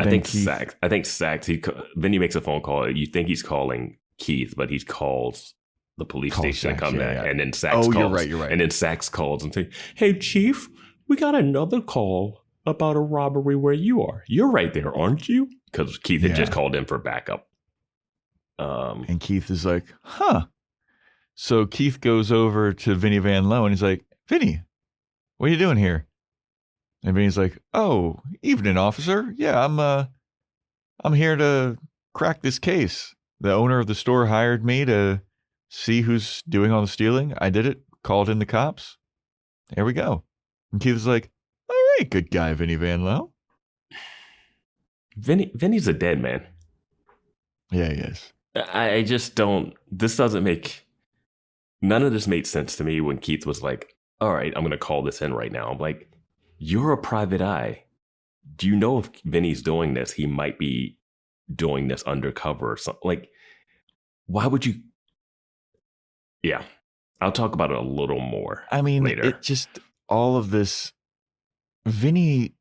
think Sax. Vinny makes a phone call. You think he's calling Keith, but he calls the police station Sax, and come back, and then Sax calls. You're right. And then Sax calls and say, "Hey, Chief, we got another call about a robbery where you are. You're right there, aren't you?" Because Keith had just called in for backup. And Keith is like, "Huh." So Keith goes over to Vinnie Van Lowe and he's like, "Vinny, what are you doing here?" And Vinny's like, "Oh, evening, officer. Yeah, I'm here to crack this case. The owner of the store hired me to see who's doing all the stealing. I did it, called in the cops. There we go." And Keith is like, "All right, good guy, Vinny Van Lowe. Vinny's a dead man. Yeah, he is. I just don't. None of this made sense to me when Keith was like, all right, I'm going to call this in right now. I'm like, you're a private eye. Do you know if Vinny's doing this, he might be doing this undercover or something? Like, why would you? Yeah, I'll talk about it a little more. I mean, later. it just, all of this, Vinny,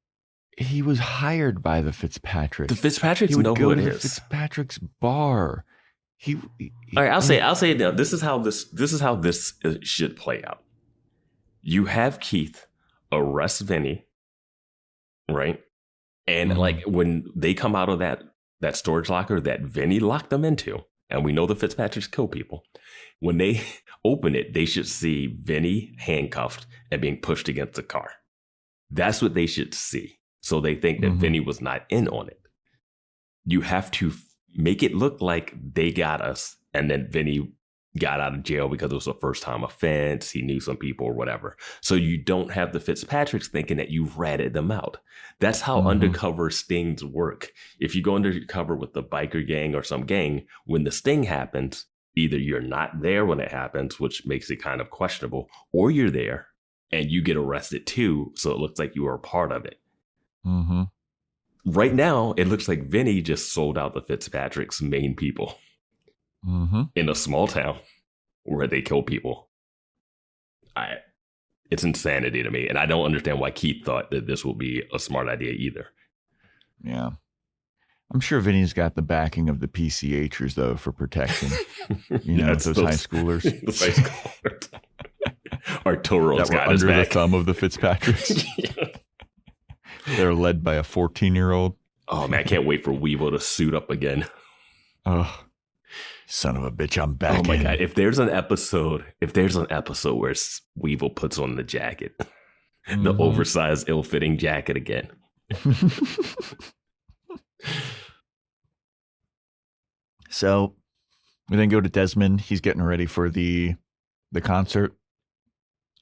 he was hired by the Fitzpatricks. The Fitzpatricks he would know go who to it the is. Fitzpatrick's bar. All right, I'll say it now. This is how this should play out. You have Keith arrest Vinny, right? And like when they come out of that storage locker that Vinny locked them into, and we know the Fitzpatricks kill people. When they open it, they should see Vinny handcuffed and being pushed against the car. That's what they should see. So they think that Vinny was not in on it. You have to make it look like they got us, and then Vinny got out of jail because it was a first-time offense. He knew some people or whatever. So you don't have the Fitzpatricks thinking that you ratted them out. That's how undercover stings work. If you go undercover with the biker gang or some gang, when the sting happens, either you're not there when it happens, which makes it kind of questionable, or you're there and you get arrested too, so it looks like you were a part of it. Right now, it looks like Vinny just sold out the Fitzpatricks' main people in a small town where they kill people. It's insanity to me, and I don't understand why Keith thought that this would be a smart idea either. Yeah. I'm sure Vinny's got the backing of the PCHers, though, for protection. You know, those high schoolers. Those high schoolers. Arturo's that were got under his back. the thumb of the Fitzpatricks. They're led by a 14-year-old. Oh, man, I can't wait for Weevil to suit up again. Oh, son of a bitch, I'm back. Oh, my God. If there's an episode where Weevil puts on the jacket, the oversized, ill-fitting jacket again. So we then go to Desmond. He's getting ready for the concert.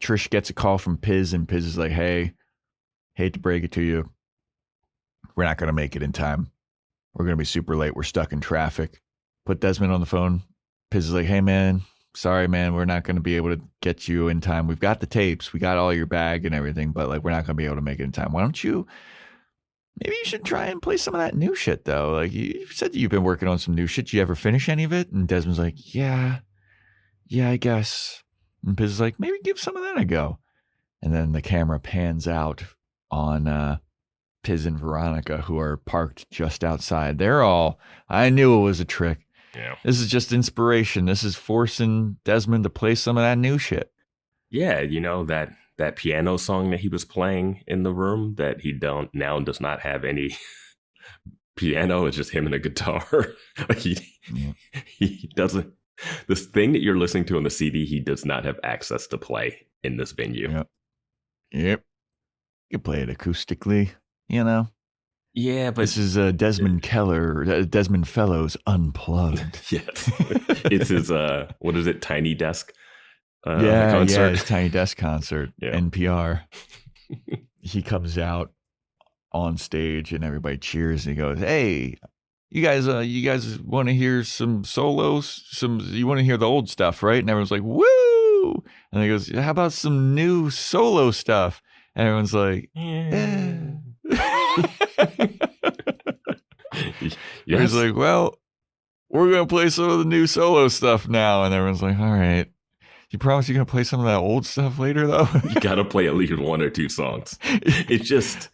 Trish gets a call from Piz, and Piz is like, hey, hate to break it to you, we're not going to make it in time. We're going to be super late. We're stuck in traffic. Put Desmond on the phone. Piz is like, hey, man, sorry, man, we're not going to be able to get you in time. We've got the tapes. We got all your bag and everything, but like, we're not going to be able to make it in time. Why don't you, maybe you should try and play some of that new shit, though. Like, you said that you've been working on some new shit. Did you ever finish any of it? And Desmond's like, yeah, I guess. And Piz is like, maybe give some of that a go. And then the camera pans out on Piz and Veronica, who are parked just outside. They're all, I knew it was a trick. Yeah. This is just inspiration. This is forcing Desmond to play some of that new shit. Yeah, you know, that piano song that he was playing in the room that he does not have any piano. It's just him and a guitar. Like he doesn't, this thing that you're listening to on the CD, he does not have access to play in this venue. Yep. You can play it acoustically, you know. Yeah, but this is Desmond Fellows Unplugged. Yes. It's his what is it, Tiny Desk concert? Yeah, his Tiny Desk concert. NPR. He comes out on stage and everybody cheers and he goes, hey, you guys want to hear some solos? You want to hear the old stuff, right? And everyone's like, woo! And he goes, how about some new solo stuff? And everyone's like, yeah. Yes. He's like, well, we're going to play some of the new solo stuff now. And everyone's like, all right. You promise you're going to play some of that old stuff later, though? You got to play at least one or two songs. It's just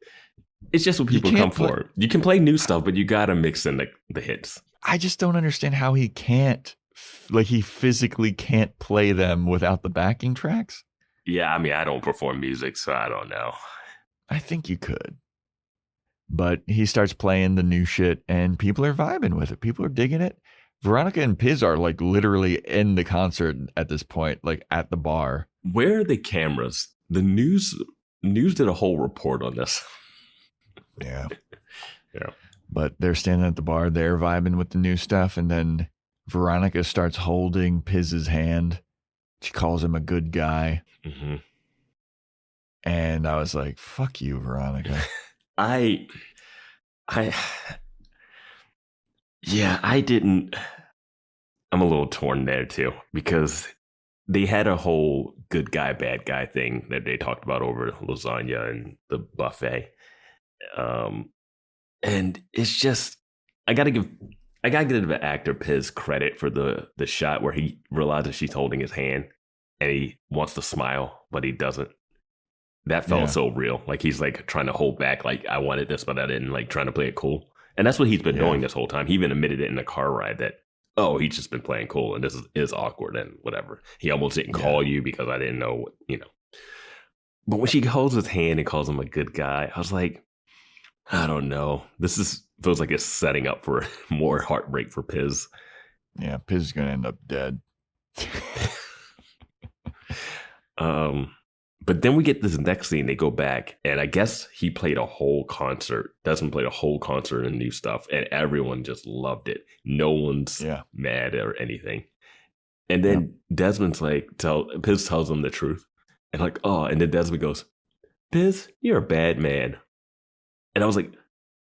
what people come for. You can play new stuff, but you got to mix in the hits. I just don't understand how he can't, he physically can't play them without the backing tracks. Yeah, I mean, I don't perform music, so I don't know. I think you could. But he starts playing the new shit, and people are vibing with it. People are digging it. Veronica and Piz are like literally in the concert at this point, like at the bar. Where are the cameras? The news did a whole report on this. Yeah. But they're standing at the bar, they're vibing with the new stuff, and then Veronica starts holding Piz's hand. She calls him a good guy. Mm-hmm. And I was like, fuck you, Veronica. I didn't. I'm a little torn there too, because they had a whole good guy, bad guy thing that they talked about over lasagna and the buffet. And it's just, I gotta give the actor Piz credit for the shot where he realizes she's holding his hand and he wants to smile, but he doesn't. That felt so real. Like he's like trying to hold back, like I wanted this, but I didn't, like trying to play it cool. And that's what he's been doing this whole time. He even admitted it in the car ride that, oh, he's just been playing cool and this is awkward and whatever. He almost didn't call you because I didn't know, But when she holds his hand and calls him a good guy, I was like, I don't know. Feels like it's setting up for more heartbreak for Piz. Yeah, Piz is going to end up dead. But then we get this next scene. They go back, and I guess he played a whole concert. Desmond played a whole concert and new stuff, and everyone just loved it. No one's mad or anything. And then Desmond's like, Piz tells him the truth, and like, oh, and then Desmond goes, Piz, you're a bad man. And I was like,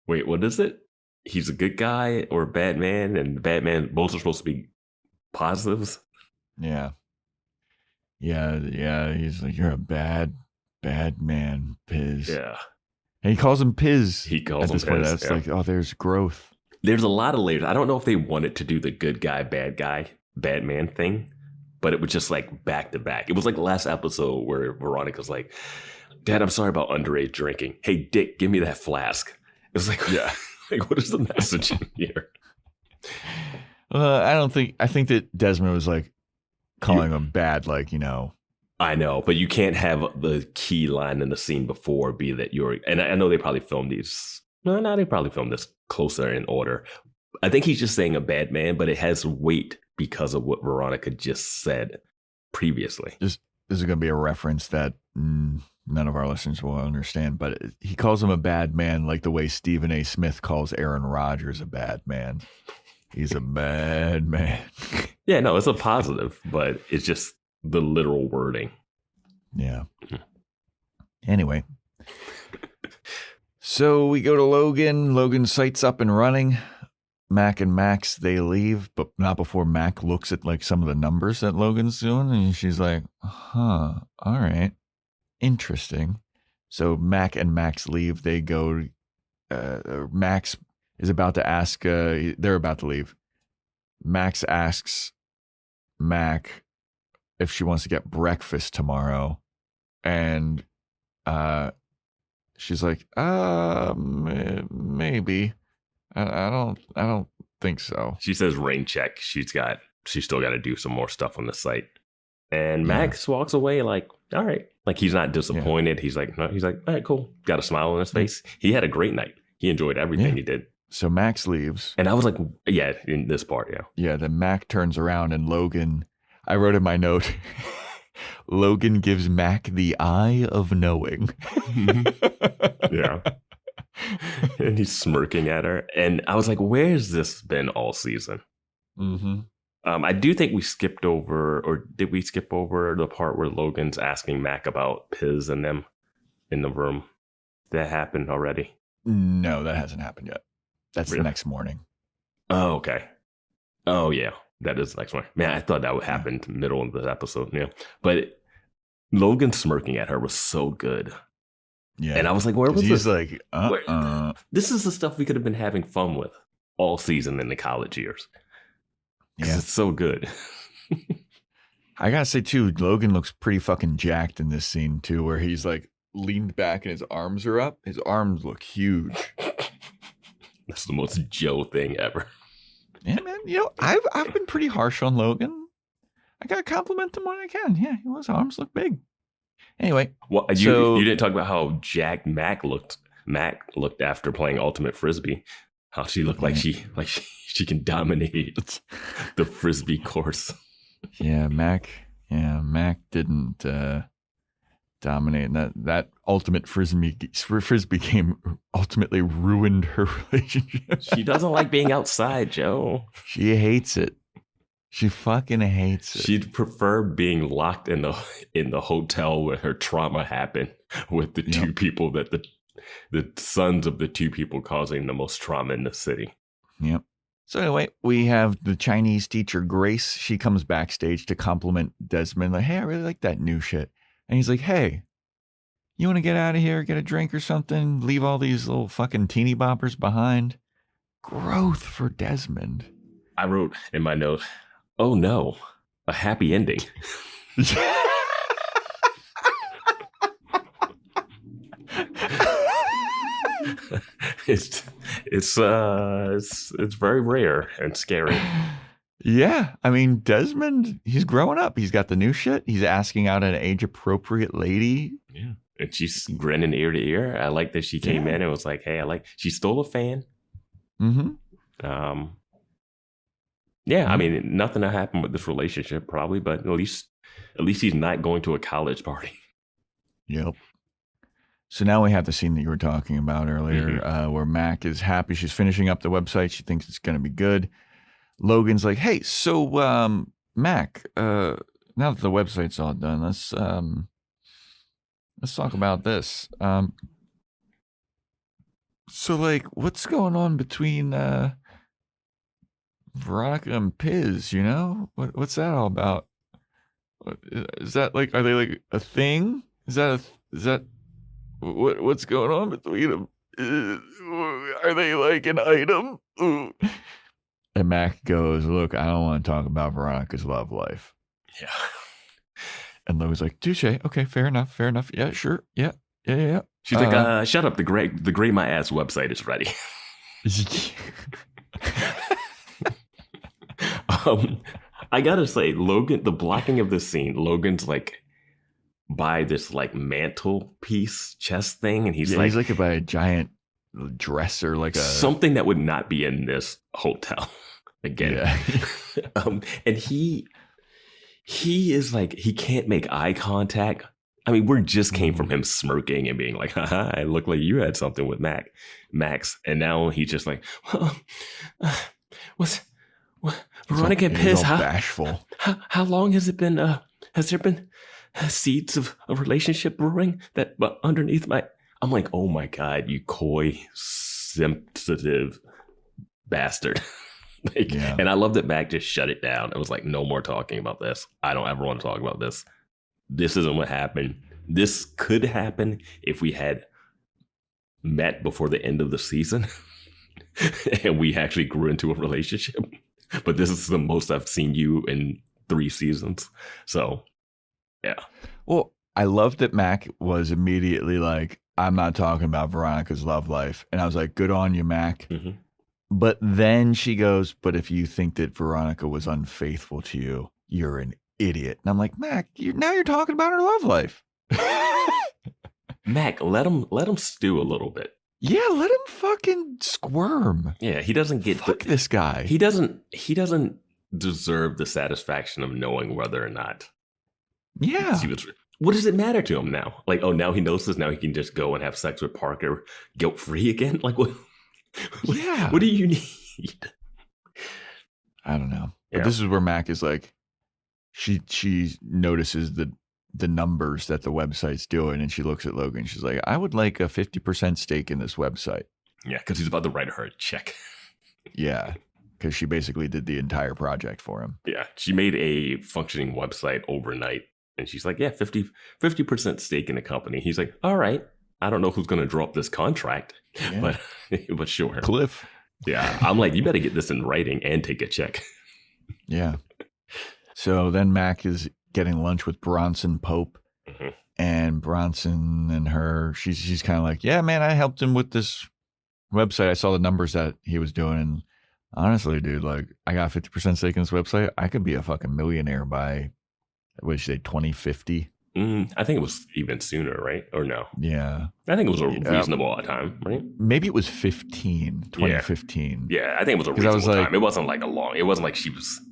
wait, what is it? He's a good guy or a bad man, and the bad man both are supposed to be positives. Yeah. Yeah. He's like, you're a bad man, Piz. Yeah. And he calls him Piz. He calls him Piz. That's like, oh, there's growth. There's a lot of layers. I don't know if they wanted to do the good guy, bad man thing, but it was just like back to back. It was like the last episode where Veronica's like, Dad, I'm sorry about underage drinking. Hey, Dick, give me that flask. It's like, like, what is the message in here? I think that Desmond was like calling him bad, like, I know, but you can't have the key line in the scene before be that and I know they probably filmed these. No, they probably filmed this closer in order. I think he's just saying a bad man, but it has weight because of what Veronica just said previously. This is going to be a reference that none of our listeners will understand, but he calls him a bad man like the way Stephen A. Smith calls Aaron Rodgers a bad man. He's a bad man. Yeah, no, it's a positive, but it's just the literal wording. Yeah. Anyway. So we go to Logan. Logan's site's up and running. Mac and Max, they leave, but not before Mac looks at like some of the numbers that Logan's doing. And she's like, all right. Interesting. So Mac and Max leave. They go, Max is about to ask, they're about to leave. Max asks Mac if she wants to get breakfast tomorrow. And she's like, maybe. I don't think so. She says rain check. She's still got to do some more stuff on the site. And Max walks away like, all right. Like he's not disappointed. He's like, no, all right, cool. Got a smile on his face. He had a great night. He enjoyed everything he did. So Max leaves. And I was like, yeah, in this part, yeah. Yeah, then Mac turns around and Logan, I wrote in my note, Logan gives Mac the eye of knowing. Yeah. And he's smirking at her. And I was like, where's this been all season? Mm-hmm. I do think we skipped over, or did we skip over the part where Logan's asking Mac about Piz and them in the room? That happened already? No, that hasn't happened yet. That's the next morning. Oh, okay. Oh, yeah. That is the next morning. Man, I thought that would happen in the middle of the episode. Yeah. But Logan smirking at her was so good. Yeah. And I was like, where was this? He's like, this is the stuff we could have been having fun with all season in the college years. Yeah. It's so good. I gotta say, too, Logan looks pretty fucking jacked in this scene, too, where he's like leaned back and his arms are up. His arms look huge. That's the most Joe thing ever. Yeah, man. I've been pretty harsh on Logan. I gotta compliment him when I can. Yeah, his arms look big. Anyway, well, you didn't talk about how jacked Mac looked. Mac looked after playing Ultimate Frisbee. How she looked like she can dominate the Frisbee course. Yeah, Mac didn't dominate. That Ultimate Frisbee game ultimately ruined her relationship. She doesn't like being outside, Joe. She hates it. She fucking hates it. She'd prefer being locked in the hotel where her trauma happened with the two people that the sons of the two people causing the most trauma in the city. Yep. So anyway, we have the Chinese teacher, Grace. She comes backstage to compliment Desmond. Like, hey, I really like that new shit. And he's like, hey, you want to get out of here, get a drink or something? Leave all these little fucking teeny boppers behind? Growth for Desmond. I wrote in my note, oh no, a happy ending. It's very rare and scary. Yeah, I mean, Desmond, he's growing up. He's got the new shit. He's asking out an age-appropriate lady. Yeah, and she's grinning ear to ear. I like that she came in and was like, "Hey, she stole a fan." Mm-hmm. Yeah, I mean, nothing to happen with this relationship probably, but at least he's not going to a college party. Yep. So now we have the scene that you were talking about earlier, where Mac is happy. She's finishing up the website. She thinks it's going to be good. Logan's like, hey, so Mac, now that the website's all done, let's talk about this. So like, what's going on between Veronica and Piz? You know, what's that all about? Is that like, are they like a thing? Is that what's going on between them? Are they like an item? Ooh. And Mac goes, look, I don't want to talk about Veronica's love life. Yeah. And Logan's like, touche. Okay, fair enough. Yeah, sure. Yeah. She's like, shut up. The Grade My Ass website is ready. I gotta say, Logan, the blocking of this scene, Logan's like by this like mantelpiece chest thing, and he's like by a giant dresser, like something that would not be in this hotel again. Yeah. And he is like, he can't make eye contact. I mean, we just came from him smirking and being like, haha, I look like you had something with Max. And now he's just like, well, what Veronica and Piz, bashful. How long has it been, has there been seeds of a relationship brewing that underneath I'm like, oh my God, you coy, sensitive bastard. And I love that Mac just shut it down. It was like, no more talking about this. I don't ever want to talk about this. This isn't what happened. This could happen if we had met before the end of the season and we actually grew into a relationship. But this is the most I've seen you in 3 seasons. So, yeah. Well, I love that Mac was immediately like, I'm not talking about Veronica's love life. And I was like, good on you, Mac. Mm-hmm. But then she goes, but if you think that Veronica was unfaithful to you, you're an idiot. And I'm like, Mac, now you're talking about her love life. Mac, let him stew a little bit. Yeah, let him fucking squirm. Yeah, he doesn't get Fuck this guy. He doesn't deserve the satisfaction of knowing whether or not. Yeah. What does it matter to him now? Like, oh, now he knows this. Now he can just go and have sex with Parker guilt-free again? Like, what? Yeah. What do you need? I don't know. But this is where Mac is like, she notices the numbers that the website's doing, and she looks at Logan. She's like, I would like a 50% stake in this website. Yeah, because he's about to write her a check. Yeah, because she basically did the entire project for him. Yeah, she made a functioning website overnight. And she's like, yeah, 50% stake in the company. He's like, all right. I don't know who's going to draw up this contract, but sure. Cliff. Yeah. I'm like, you better get this in writing and take a check. Yeah. So then Mac is getting lunch with Bronson Pope. Mm-hmm. And Bronson and her, she's kind of like, yeah, man, I helped him with this website. I saw the numbers that he was doing. And honestly, dude, like, I got 50% stake in this website. I could be a fucking millionaire by, what did you say, 2050? I think it was even sooner, right? Or no? Yeah. I think it was a reasonable time, right? Maybe it was 2015. Yeah, I think it was a reasonable time. It wasn't like it wasn't like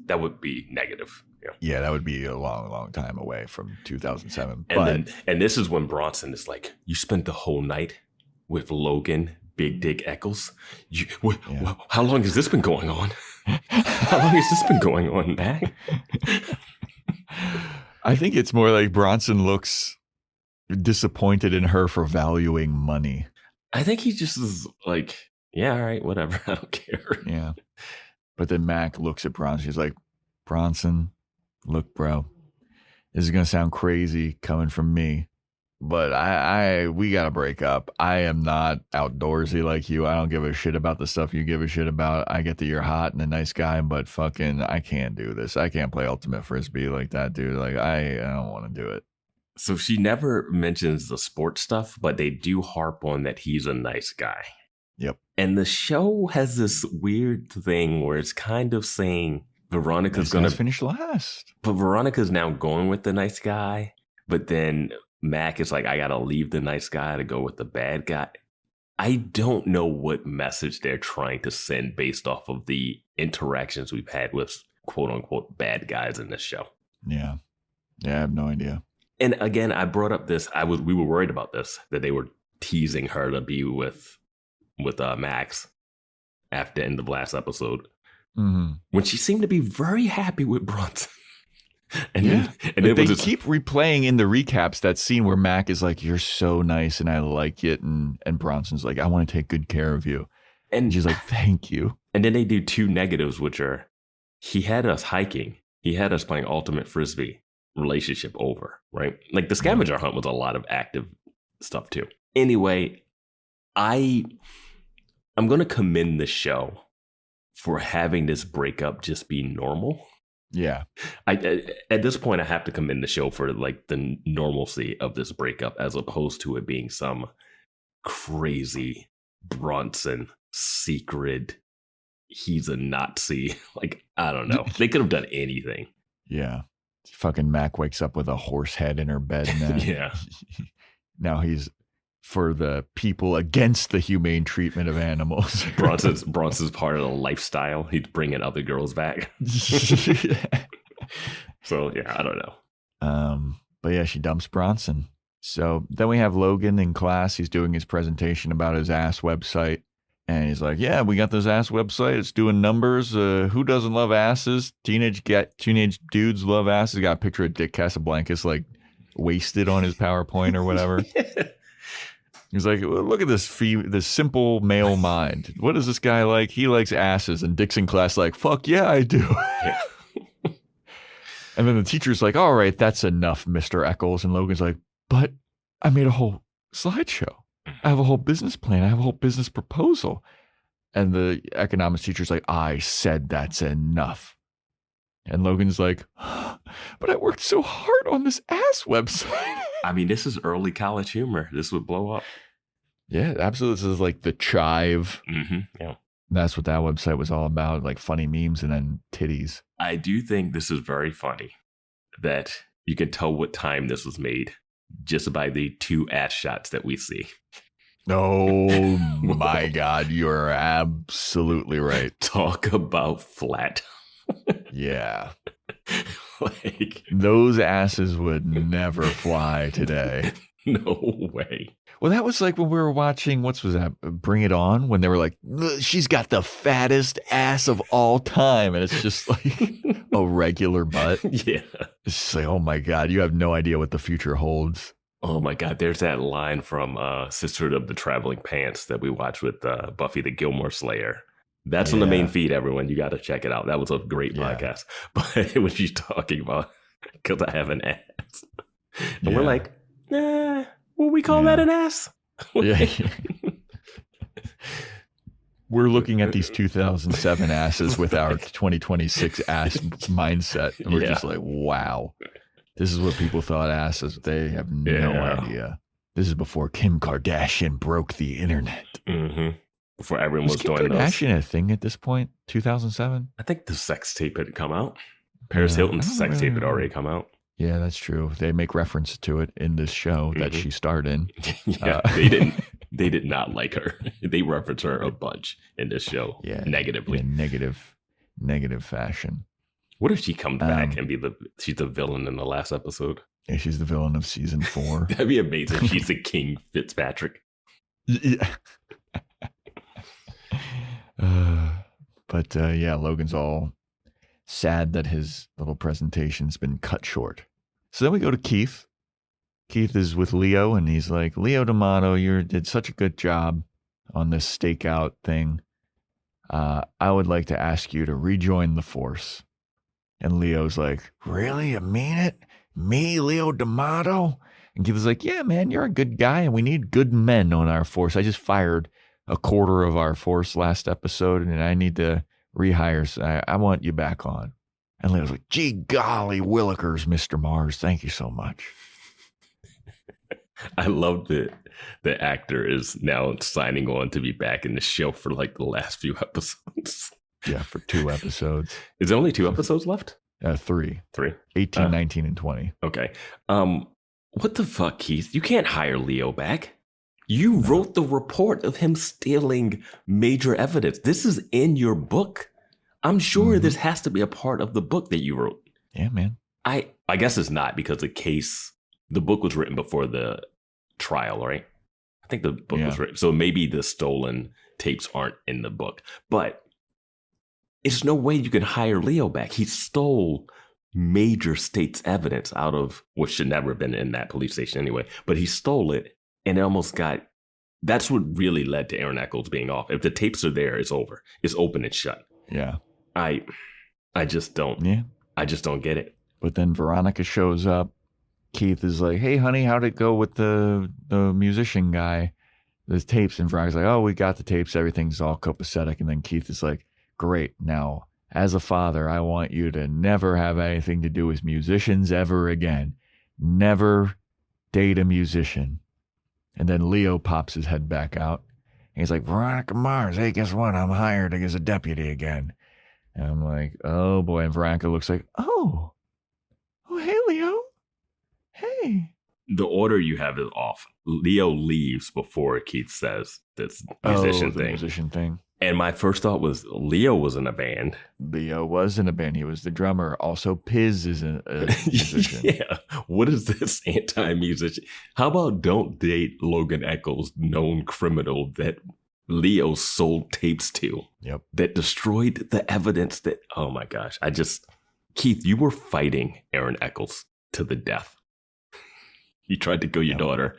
that would be negative. Yeah, that would be a long, long time away from 2007. And this is when Bronson is like, you spent the whole night with Logan, Big Dick Eccles? How long has this been going on? How long has this been going on, Mac? I think it's more like Bronson looks disappointed in her for valuing money. I think he just is like, yeah, all right, whatever. I don't care. Yeah. But then Mac looks at Bronson. He's like, Bronson, look, bro, this is going to sound crazy coming from me, but we got to break up. I am not outdoorsy like you. I don't give a shit about the stuff you give a shit about. I get that you're hot and a nice guy, but fucking, I can't do this. I can't play ultimate frisbee like that, dude. Like, I don't want to do it. So she never mentions the sports stuff, but they do harp on that he's a nice guy. Yep. And the show has this weird thing where it's kind of saying Veronica's going to finish last. But Veronica's now going with the nice guy. But then Mac is like, I got to leave the nice guy to go with the bad guy. I don't know what message they're trying to send based off of the interactions we've had with quote unquote bad guys in this show. Yeah. Yeah, I have no idea. And again, I brought up this. We were worried about this, that they were teasing her to be with Max after the end of last episode, when she seemed to be very happy with Bronson. And they keep replaying in the recaps that scene where Mac is like, "You're so nice, and I like it," and Bronson's like, "I want to take good care of you," and she's like, "Thank you." And then they do two negatives, which are, he had us hiking, he had us playing ultimate frisbee. Relationship over, right? Like the scavenger hunt was a lot of active stuff too. Anyway, I'm going to commend the show for having this breakup just be normal. Yeah. At this point, I have to commend the show for like the normalcy of this breakup as opposed to it being some crazy Bronson secret. He's a Nazi. Like, I don't know. They could have done anything. Yeah. Fucking Mac wakes up with a horse head in her bed now. Yeah. Now he's for the people against the humane treatment of animals. Bronson's part of the lifestyle. He's bringing other girls back. So, yeah, I don't know. But yeah, she dumps Bronson. So then we have Logan in class. He's doing his presentation about his ass website. And he's like, yeah, we got this ass website. It's doing numbers. Who doesn't love asses? Teenage dudes love asses. Got a picture of Dick Casablancas like wasted on his PowerPoint or whatever. He's like, well, look at this simple male mind. What is this guy like? He likes asses. And Dick's in class like, fuck yeah, I do. And then the teacher's like, all right, that's enough, Mr. Eccles. And Logan's like, but I made a whole slideshow. I have a whole business plan. I have a whole business proposal. And the economics teacher's like, I said that's enough. And Logan's like, but I worked so hard on this ass website. I mean, this is early college humor. This would blow up. Yeah, absolutely. This is like the chive. Mm-hmm. Yeah. That's what that website was all about, like funny memes and then titties. I do think this is very funny that you can tell what time this was made just by the two ass shots that we see. Oh my God, you're absolutely right. Talk about flat. Yeah. Like, those asses would never fly today. No way. Well, that was like when we were watching, what was that, Bring It On, when they were like, she's got the fattest ass of all time. And it's just like a regular butt. Yeah. It's just like, oh my God, you have no idea what the future holds. Oh my God, there's that line from Sisterhood of the Traveling Pants that we watched with Buffy the Gilmore Slayer. That's on the main feed, everyone. You got to check it out. That was a great podcast. But when she's talking about, because I have an ass. And we're like, nah, will we call that an ass? Yeah. We're looking at these 2007 asses with our 2026 ass mindset. And we're just like, wow. This is what people thought asses. They have no idea. This is before Kim Kardashian broke the internet. Mm-hmm. Before everyone was Kim doing Kardashian a thing at this point? 2007? I think the sex tape had come out. Paris Hilton's sex tape had already come out. Yeah, that's true. They make reference to it in this show that she starred in. Yeah, they didn't. They did not like her. They reference her a bunch in this show. Yeah, negatively. In a negative fashion. What if she comes back and she's the villain in the last episode? Yeah, she's the villain of season 4. That'd be amazing. She's the King Fitzpatrick. Yeah. But yeah, Logan's all sad that his little presentation's been cut short. So then we go to Keith. Keith is with Leo, and he's like, Leo D'Amato, you did such a good job on this stakeout thing. I would like to ask you to rejoin the Force. And Leo's like, really? You mean it? Me, Leo D'Amato? And Keith is like, yeah, man, you're a good guy, and we need good men on our Force. I just fired a quarter of our Force last episode, and I need to rehire. So I want you back on. And Leo's like, gee golly willikers, Mr. Mars. Thank you so much. I love that the actor is now signing on to be back in the show for like the last few episodes. Yeah, for 2 episodes. Is there only 2 episodes left? 3. 3? 18, 19, and 20. Okay. What the fuck, Keith? You can't hire Leo back. You wrote the report of him stealing major evidence. This is in your book. I'm sure this has to be a part of the book that you wrote. Yeah, man. I guess it's not, because the book was written before the trial, right? I think the book was written. So maybe the stolen tapes aren't in the book. But there's no way you can hire Leo back. He stole major state's evidence out of what should never have been in that police station anyway. But he stole it, and it almost got... That's what really led to Aaron Eccles being off. If the tapes are there, it's over. It's open and shut. Yeah. I just don't. Yeah. I just don't get it. But then Veronica shows up. Keith is like, hey, honey, how'd it go with the musician guy? The tapes. And Veronica's like, oh, we got the tapes. Everything's all copacetic. And then Keith is like, great. Now, as a father, I want you to never have anything to do with musicians ever again. Never date a musician. And then Leo pops his head back out. And he's like, Veronica Mars, hey, guess what? I'm hired as a deputy again. And I'm like, oh, boy. And Veronica looks like, oh, hey, Leo. Hey. The order you have is off. Leo leaves before Keith says this musician thing. And my first thought was Leo was in a band. Leo was in a band. He was the drummer. Also, Piz is a musician. Yeah. What is this anti-musician? How about don't date Logan Eccles, known criminal that Leo sold tapes to? Yep. That destroyed the evidence that, oh my gosh. Keith, you were fighting Aaron Eccles to the death. You tried to kill your daughter.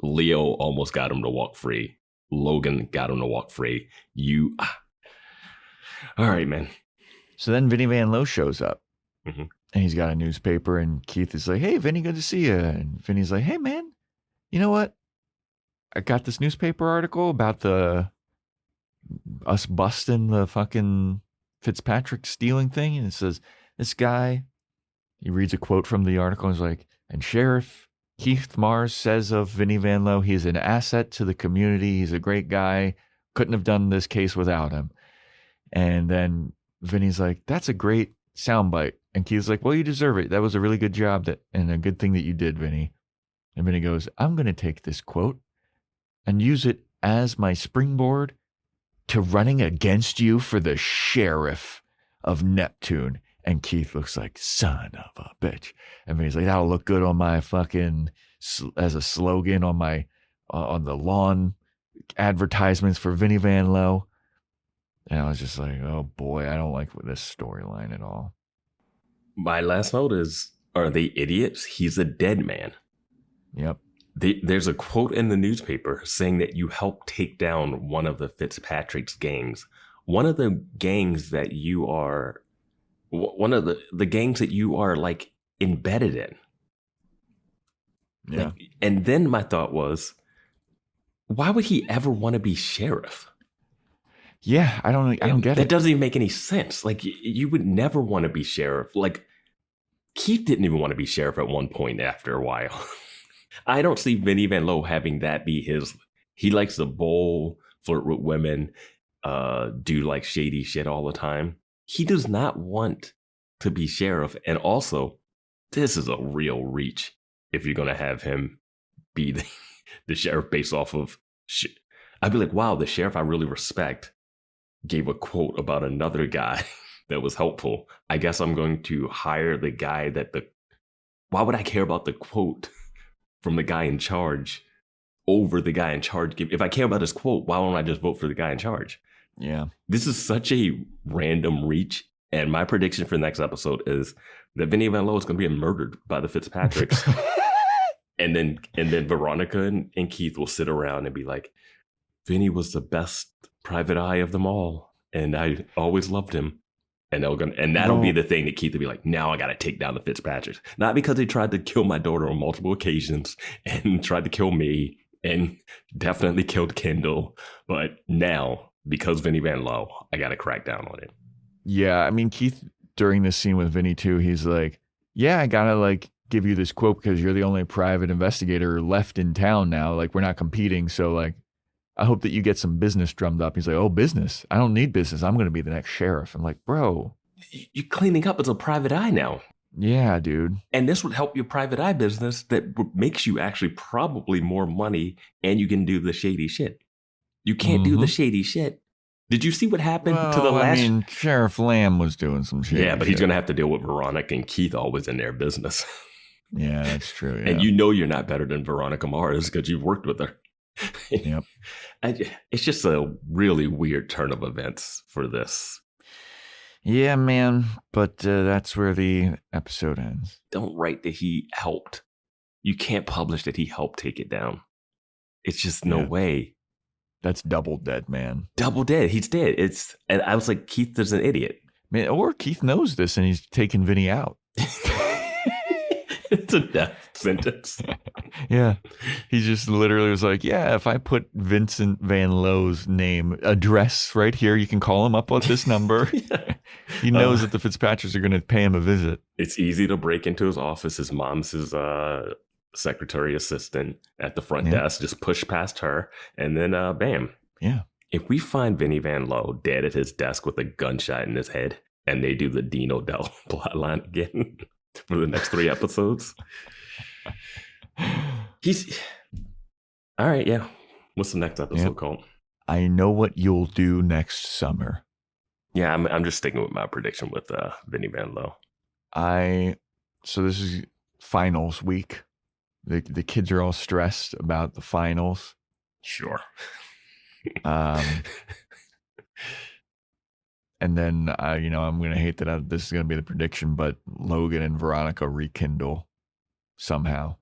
Leo almost got him to walk free. Logan got him to walk free. All right, man. So then Vinny Van Lowe shows up. Mm-hmm. And he's got a newspaper, and Keith is like, hey, Vinny, good to see you. And Vinny's like, hey, man, you know what? I got this newspaper article about us busting the fucking Fitzpatrick stealing thing. And it says, this guy, he reads a quote from the article, and he's like, and Sheriff Keith Mars says of Vinny Van Lowe, he's an asset to the community. He's a great guy. Couldn't have done this case without him. And then Vinny's like, that's a great soundbite. And Keith's like, well, you deserve it. That was a really good job and a good thing that you did, Vinny. And Vinny goes, I'm going to take this quote and use it as my springboard to running against you for the sheriff of Neptune. And Keith looks like, son of a bitch. And Vinny's like, that'll look good on my fucking, as a slogan on my, on the lawn advertisements for Vinny Van Lowe. And I was just like, oh boy, I don't like this storyline at all. My last note is, are they idiots? He's a dead man. Yep. There's a quote in the newspaper saying that you helped take down one of the Fitzpatrick's gangs. One of the gangs that you are... One of the gangs that you are like embedded in. Yeah. And then my thought was, why would he ever want to be sheriff? Yeah, I don't get it. That doesn't even make any sense. Like, you would never want to be sheriff. Like, Keith didn't even want to be sheriff at one point after a while. I don't see Vinny Van Lowe having that be his. He likes to bowl, flirt with women, do like shady shit all the time. He does not want to be sheriff. And also, this is a real reach if you're going to have him be the sheriff based off of shit. I'd be like, wow, the sheriff I really respect gave a quote about another guy that was helpful. I guess I'm going to hire the guy why would I care about the quote from the guy in charge over the guy in charge? If I care about his quote, why don't I just vote for the guy in charge? Yeah. This is such a random reach. And my prediction for the next episode is that Vinny Van Lowe is going to be murdered by the Fitzpatricks. and then Veronica and Keith will sit around and be like, Vinny was the best private eye of them all. And I always loved him. And that'll be the thing that Keith will be like, now I got to take down the Fitzpatricks. Not because they tried to kill my daughter on multiple occasions and tried to kill me and definitely killed Kendall. But now, because Vinny Van Lowe, I got to crack down on it. Yeah, I mean, Keith, during this scene with Vinny too, he's like, yeah, I gotta like give you this quote because you're the only private investigator left in town now. Like, we're not competing. So like, I hope that you get some business drummed up. He's like, oh, business? I don't need business. I'm going to be the next sheriff. I'm like, bro. You're cleaning up as a private eye now. Yeah, dude. And this would help your private eye business that makes you actually probably more money and you can do the shady shit. You can't do the shady shit. Did you see what happened to the last? I mean, Sheriff Lamb was doing some shit. Yeah, but he's going to have to deal with Veronica and Keith always in their business. Yeah, that's true. Yeah. And you know you're not better than Veronica Mars because you've worked with her. Yep. It's just a really weird turn of events for this. Yeah, man. But that's where the episode ends. Don't write that he helped. You can't publish that he helped take it down. It's just no way. That's double dead, man. Double dead. He's dead. And I was like, Keith is an idiot. Man, or Keith knows this and he's taking Vinny out. It's a death sentence. Yeah. He just literally was like, yeah, if I put Vincent Van Lowe's address right here, you can call him up with this number. Yeah. He knows that the Fitzpatricks are going to pay him a visit. It's easy to break into his office. His mom's his secretary assistant at the front desk. Just push past her. And then bam. Yeah. If we find Vinny Van Lowe dead at his desk with a gunshot in his head and they do the Dean O'Dell plotline again for the next 3 episodes. He's all right. Yeah. What's the next episode called? I Know What You'll Do Next Summer. Yeah, I'm just sticking with my prediction with Vinny Van Lowe. So this is finals week. The kids are all stressed about the finals. Sure. And then, I'm going to hate that this is going to be the prediction, but Logan and Veronica rekindle somehow.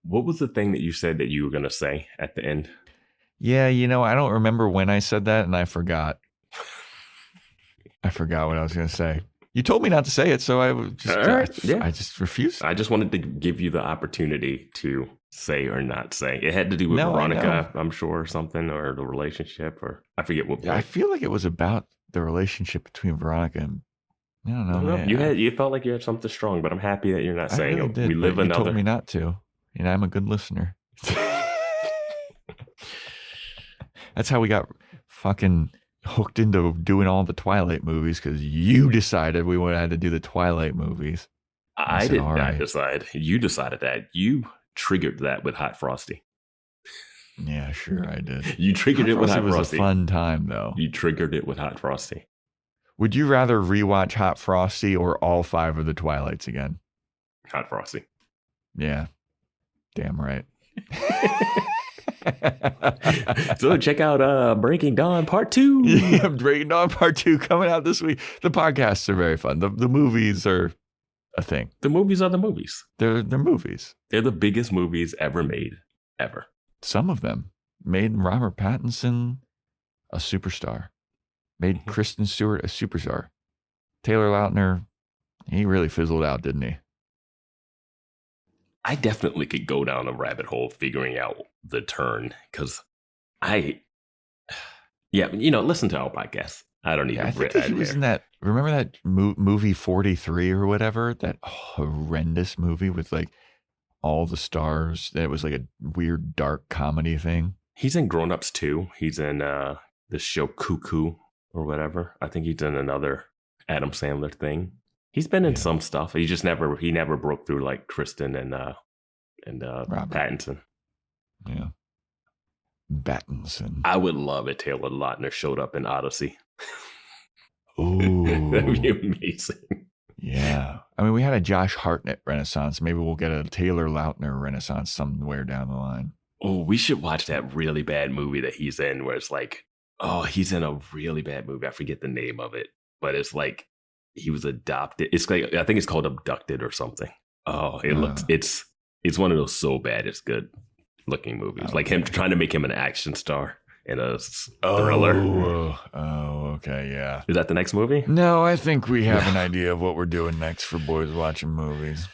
What was the thing that you said that you were going to say at the end? Yeah, I don't remember when I said that, and I forgot. I forgot what I was going to say. You told me not to say it, so I just refused. I just wanted to give you the opportunity to say or not say. It had to do with Veronica, I'm sure, or something, or the relationship, or I forget what. I feel like it was about the relationship between Veronica and I don't know. Man. You felt like you had something strong, but I'm happy that you're not saying really it. Did, we live you told me not to, and I'm a good listener. That's how we got fucking hooked into doing all the Twilight movies, because you decided we had to do the Twilight movies. I did not decide. You decided that. You triggered that with Hot Frosty. Yeah, sure, I did. You triggered it with Hot Frosty. It was a fun time, though. You triggered it with Hot Frosty. Would you rather rewatch Hot Frosty or all 5 of the Twilights again? Hot Frosty. Yeah. Damn right. So check out Breaking Dawn Part 2. Yeah, Breaking Dawn Part 2 coming out this week. The podcasts are very fun. The movies are a thing. The movies are the movies. They're movies. They're the biggest movies ever made, ever. Some of them made Robert Pattinson a superstar. Made Kristen Stewart a superstar. Taylor Lautner, he really fizzled out, didn't he? I definitely could go down a rabbit hole figuring out the turn, because listen to our podcast. I don't even. I think he was in that. Remember that movie 43 or whatever? That horrendous movie with like all the stars. That was like a weird dark comedy thing. He's in Grown Ups too. He's in the show Cuckoo or whatever. I think he's in another Adam Sandler thing. He's been in some stuff. He never broke through like Kristen and Pattinson. Yeah. Pattinson. I would love it. Taylor Lautner showed up in Odyssey. Ooh. That'd be amazing. Yeah. I mean, we had a Josh Hartnett renaissance. Maybe we'll get a Taylor Lautner renaissance somewhere down the line. Oh, we should watch that really bad movie that he's in where it's like Oh, he's in a really bad movie. I forget the name of it, but it's like he was adopted. It's like I think it's called Abducted or something. Oh, it's one of those so bad it's good looking movies. Okay. Like him trying to make him an action star in a thriller. Okay, yeah. Is that the next movie? No, I think we have an idea of what we're doing next for Boys Watching Movies.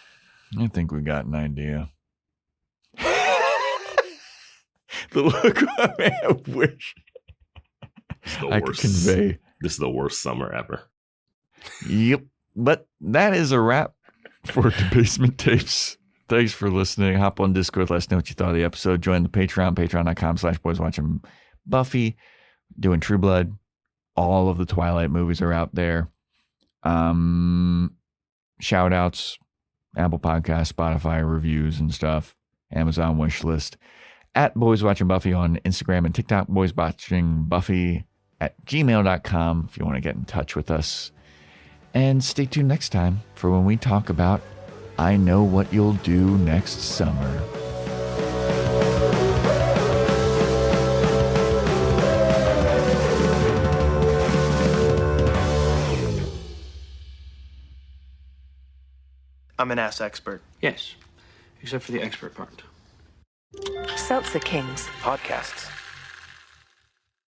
I think we got an idea. The look I wish I could convey. This is the worst summer ever. Yep. But that is a wrap for Debasement Tapes. Thanks for listening. Hop on Discord. Let us know what you thought of the episode. Join the Patreon, patreon.com/boyswatchingbuffy. Doing True Blood. All of the Twilight movies are out there. Shout outs, Apple Podcasts, Spotify reviews and stuff. Amazon wish list. At Boys Watching Buffy on Instagram and TikTok. boyswatchingbuffy@gmail.com if you want to get in touch with us. And stay tuned next time for when we talk about I Know What You'll Do Next Summer. I'm an ass expert. Yes, except for the expert part. Seltzer Kings. Podcasts.